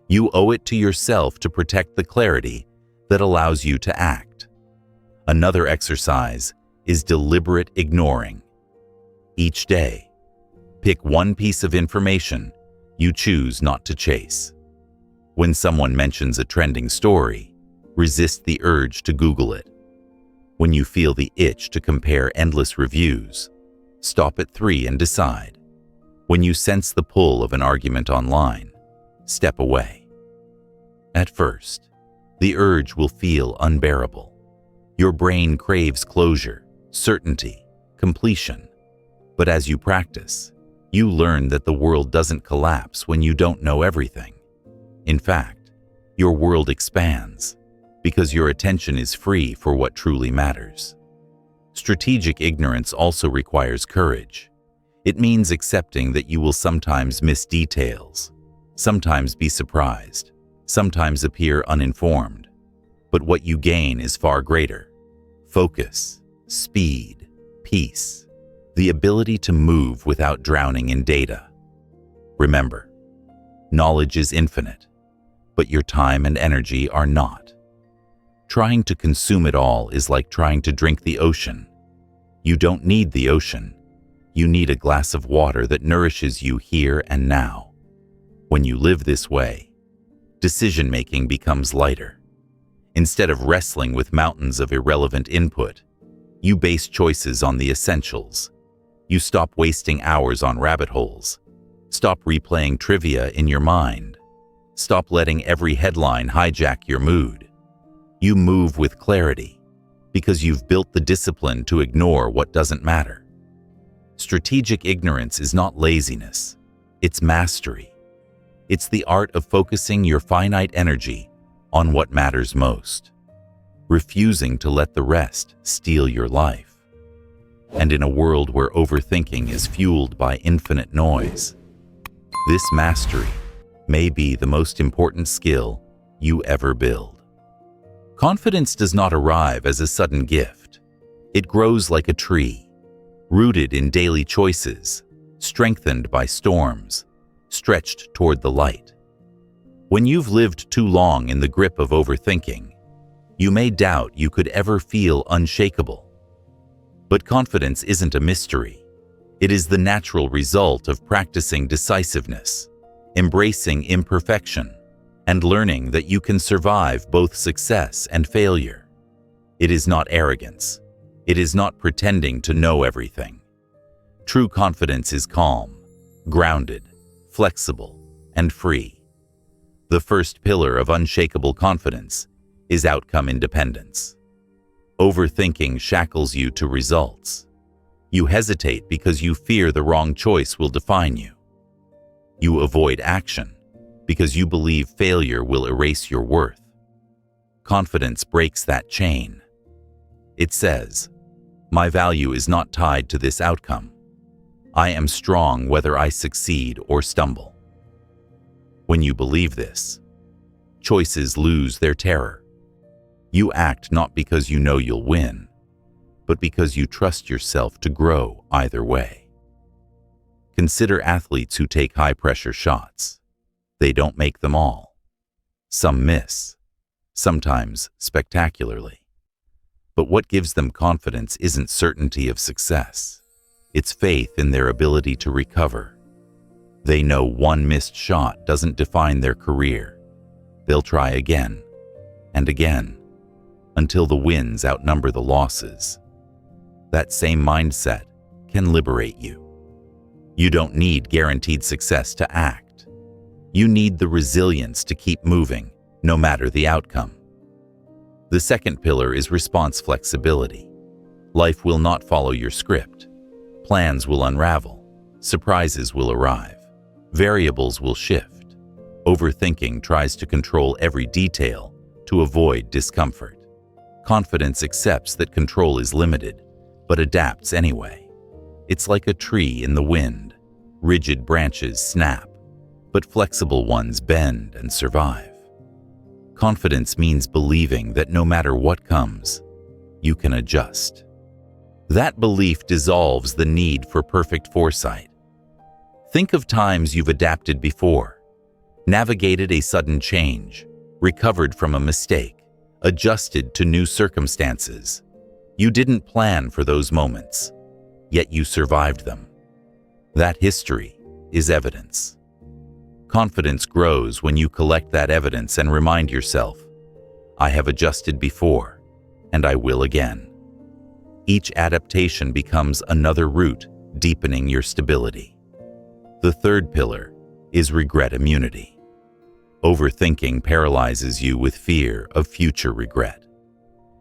You owe it to yourself to protect the clarity that allows you to act. Another exercise is deliberate ignoring. Each day, pick one piece of information you choose not to chase. When someone mentions a trending story, resist the urge to Google it. When you feel the itch to compare endless reviews, stop at 3 and decide. When you sense the pull of an argument online, step away. At first, the urge will feel unbearable. Your brain craves closure, certainty, completion. But as you practice, you learn that the world doesn't collapse when you don't know everything. In fact, your world expands because your attention is free for what truly matters. Strategic ignorance also requires courage. It means accepting that you will sometimes miss details, sometimes be surprised, sometimes appear uninformed. But what you gain is far greater: focus, speed, peace. The ability to move without drowning in data. Remember, knowledge is infinite, but your time and energy are not. Trying to consume it all is like trying to drink the ocean. You don't need the ocean. You need a glass of water that nourishes you here and now. When you live this way, decision-making becomes lighter. Instead of wrestling with mountains of irrelevant input, you base choices on the essentials: You stop wasting hours on rabbit holes. Stop replaying trivia in your mind. Stop letting every headline hijack your mood. You move with clarity because you've built the discipline to ignore what doesn't matter. Strategic ignorance is not laziness, it's mastery. It's the art of focusing your finite energy on what matters most, refusing to let the rest steal your life. And in a world where overthinking is fueled by infinite noise, this mastery may be the most important skill you ever build. Confidence does not arrive as a sudden gift. It grows like a tree, rooted in daily choices, strengthened by storms, stretched toward the light. When you've lived too long in the grip of overthinking, you may doubt you could ever feel unshakable. But confidence isn't a mystery. It is the natural result of practicing decisiveness, embracing imperfection, and learning that you can survive both success and failure. It is not arrogance. It is not pretending to know everything. True confidence is calm, grounded, flexible, and free. The first pillar of unshakable confidence is outcome independence. Overthinking shackles you to results. You hesitate because you fear the wrong choice will define you. You avoid action because you believe failure will erase your worth. Confidence breaks that chain. It says, "My value is not tied to this outcome. I am strong whether I succeed or stumble." When you believe this, choices lose their terror. You act not because you know you'll win, but because you trust yourself to grow either way. Consider athletes who take high-pressure shots. They don't make them all. Some miss, sometimes spectacularly. But what gives them confidence isn't certainty of success. It's faith in their ability to recover. They know one missed shot doesn't define their career. They'll try again and again until the wins outnumber the losses. That same mindset can liberate you. You don't need guaranteed success to act. You need the resilience to keep moving, no matter the outcome. The second pillar is response flexibility. Life will not follow your script. Plans will unravel. Surprises will arrive. Variables will shift. Overthinking tries to control every detail to avoid discomfort. Confidence accepts that control is limited, but adapts anyway. It's like a tree in the wind. Rigid branches snap, but flexible ones bend and survive. Confidence means believing that no matter what comes, you can adjust. That belief dissolves the need for perfect foresight. Think of times you've adapted before, navigated a sudden change, recovered from a mistake, adjusted to new circumstances. You didn't plan for those moments, yet you survived them. That history is evidence. Confidence grows when you collect that evidence and remind yourself, "I have adjusted before, and I will again." Each adaptation becomes another root, deepening your stability. The third pillar is regret immunity. Overthinking paralyzes you with fear of future regret.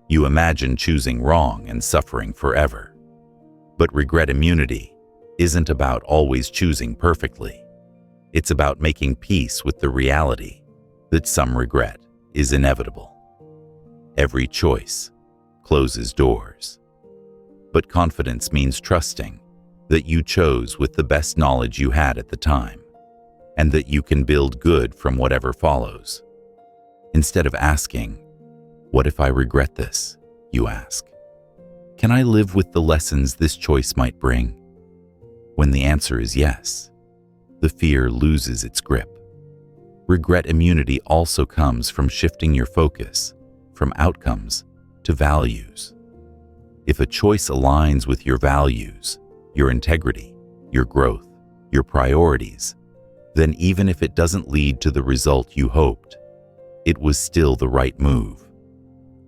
You imagine choosing wrong and suffering forever. But regret immunity isn't about always choosing perfectly. It's about making peace with the reality that some regret is inevitable. Every choice closes doors. But confidence means trusting that you chose with the best knowledge you had at the time, and that you can build good from whatever follows. Instead of asking, "What if I regret this?" you ask, "Can I live with the lessons this choice might bring?" When the answer is yes, the fear loses its grip. Regret immunity also comes from shifting your focus from outcomes to values. If a choice aligns with your values, your integrity, your growth, your priorities, then even if it doesn't lead to the result you hoped, it was still the right move.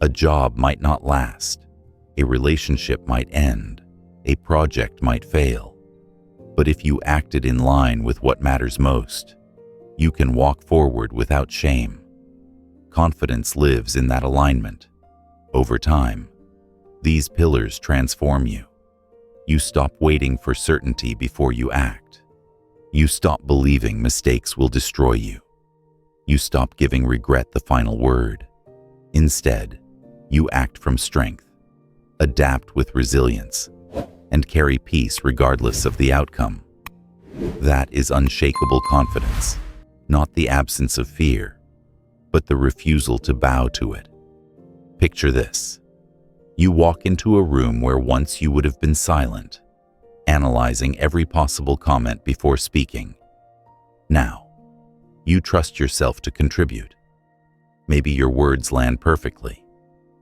A job might not last, a relationship might end, A project might fail. But if you acted in line with what matters most, you can walk forward without shame. Confidence lives in that alignment. Over time, these pillars transform you. You stop waiting for certainty before you act. You stop believing mistakes will destroy you. You stop giving regret the final word. Instead, you act from strength, adapt with resilience, and carry peace regardless of the outcome. That is unshakable confidence, not the absence of fear, but the refusal to bow to it. Picture this. You walk into a room where once you would have been silent, analyzing every possible comment before speaking. Now, you trust yourself to contribute. Maybe your words land perfectly.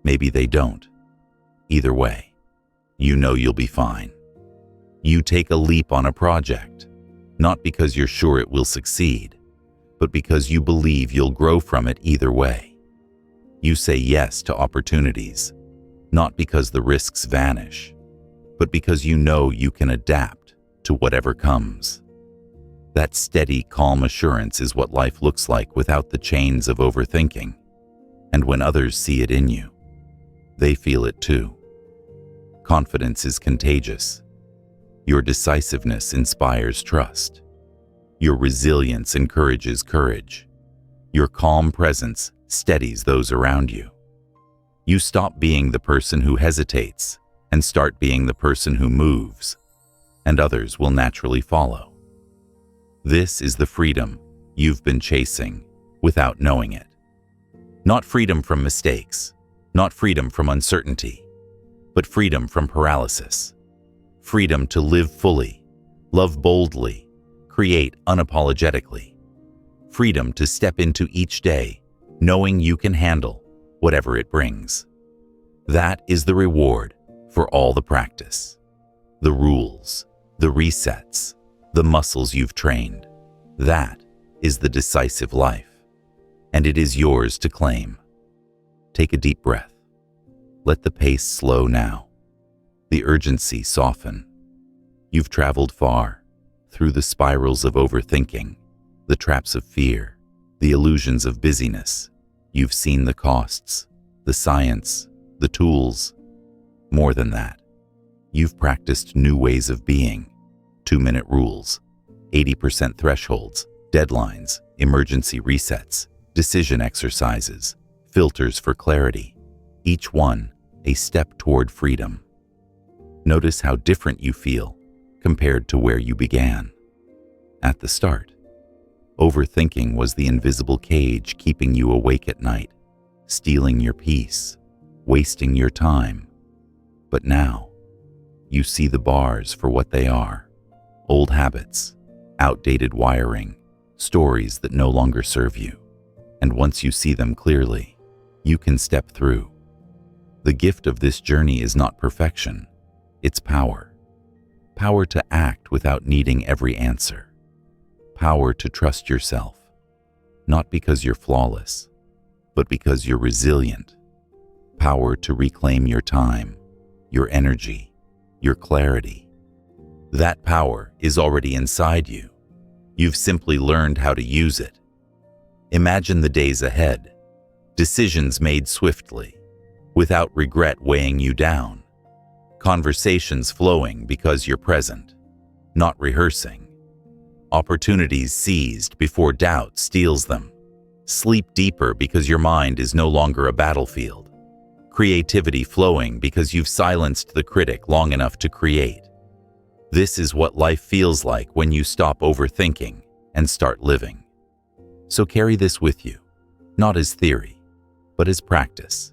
Maybe they don't. Either way, you know you'll be fine. You take a leap on a project, not because you're sure it will succeed, but because you believe you'll grow from it either way. You say yes to opportunities, not because the risks vanish, but because you know you can adapt to whatever comes. That steady, calm assurance is what life looks like without the chains of overthinking. And when others see it in you, they feel it too. Confidence is contagious. Your decisiveness inspires trust. Your resilience encourages courage. Your calm presence steadies those around you. You stop being the person who hesitates and start being the person who moves, and others will naturally follow. This is the freedom you've been chasing without knowing it. Not freedom from mistakes, not freedom from uncertainty, but freedom from paralysis. Freedom to live fully, love boldly, create unapologetically. Freedom to step into each day knowing you can handle whatever it brings. That is the reward for all the practice, the rules, the resets, the muscles you've trained. That is the decisive life, and it is yours to claim. Take a deep breath. Let the pace slow now, the urgency soften. You've traveled far, through the spirals of overthinking, the traps of fear, the illusions of busyness. You've seen the costs, the science, the tools. More than that, you've practiced new ways of being, 2-minute rules, 80% thresholds, deadlines, emergency resets, decision exercises, filters for clarity, each one a step toward freedom. Notice how different you feel compared to where you began. At the start, overthinking was the invisible cage keeping you awake at night, stealing your peace, wasting your time. But now, you see the bars for what they are: old habits, outdated wiring, stories that no longer serve you. And once you see them clearly, you can step through. The gift of this journey is not perfection, it's power. Power to act without needing every answer. Power to trust yourself, not because you're flawless, but because you're resilient. Power to reclaim your time, your energy, your clarity. That power is already inside you. You've simply learned how to use it. Imagine the days ahead, decisions made swiftly, without regret weighing you down. Conversations flowing because you're present, not rehearsing. Opportunities seized before doubt steals them. Sleep deeper because your mind is no longer a battlefield. Creativity flowing because you've silenced the critic long enough to create. This is what life feels like when you stop overthinking and start living. So carry this with you, not as theory, but as practice.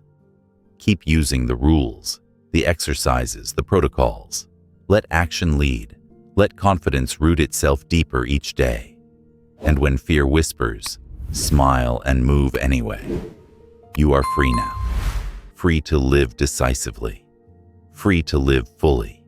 Keep using the rules, the exercises, the protocols. Let action lead. Let confidence root itself deeper each day. And when fear whispers, smile and move anyway. You are free now. Free to live decisively. Free to live fully.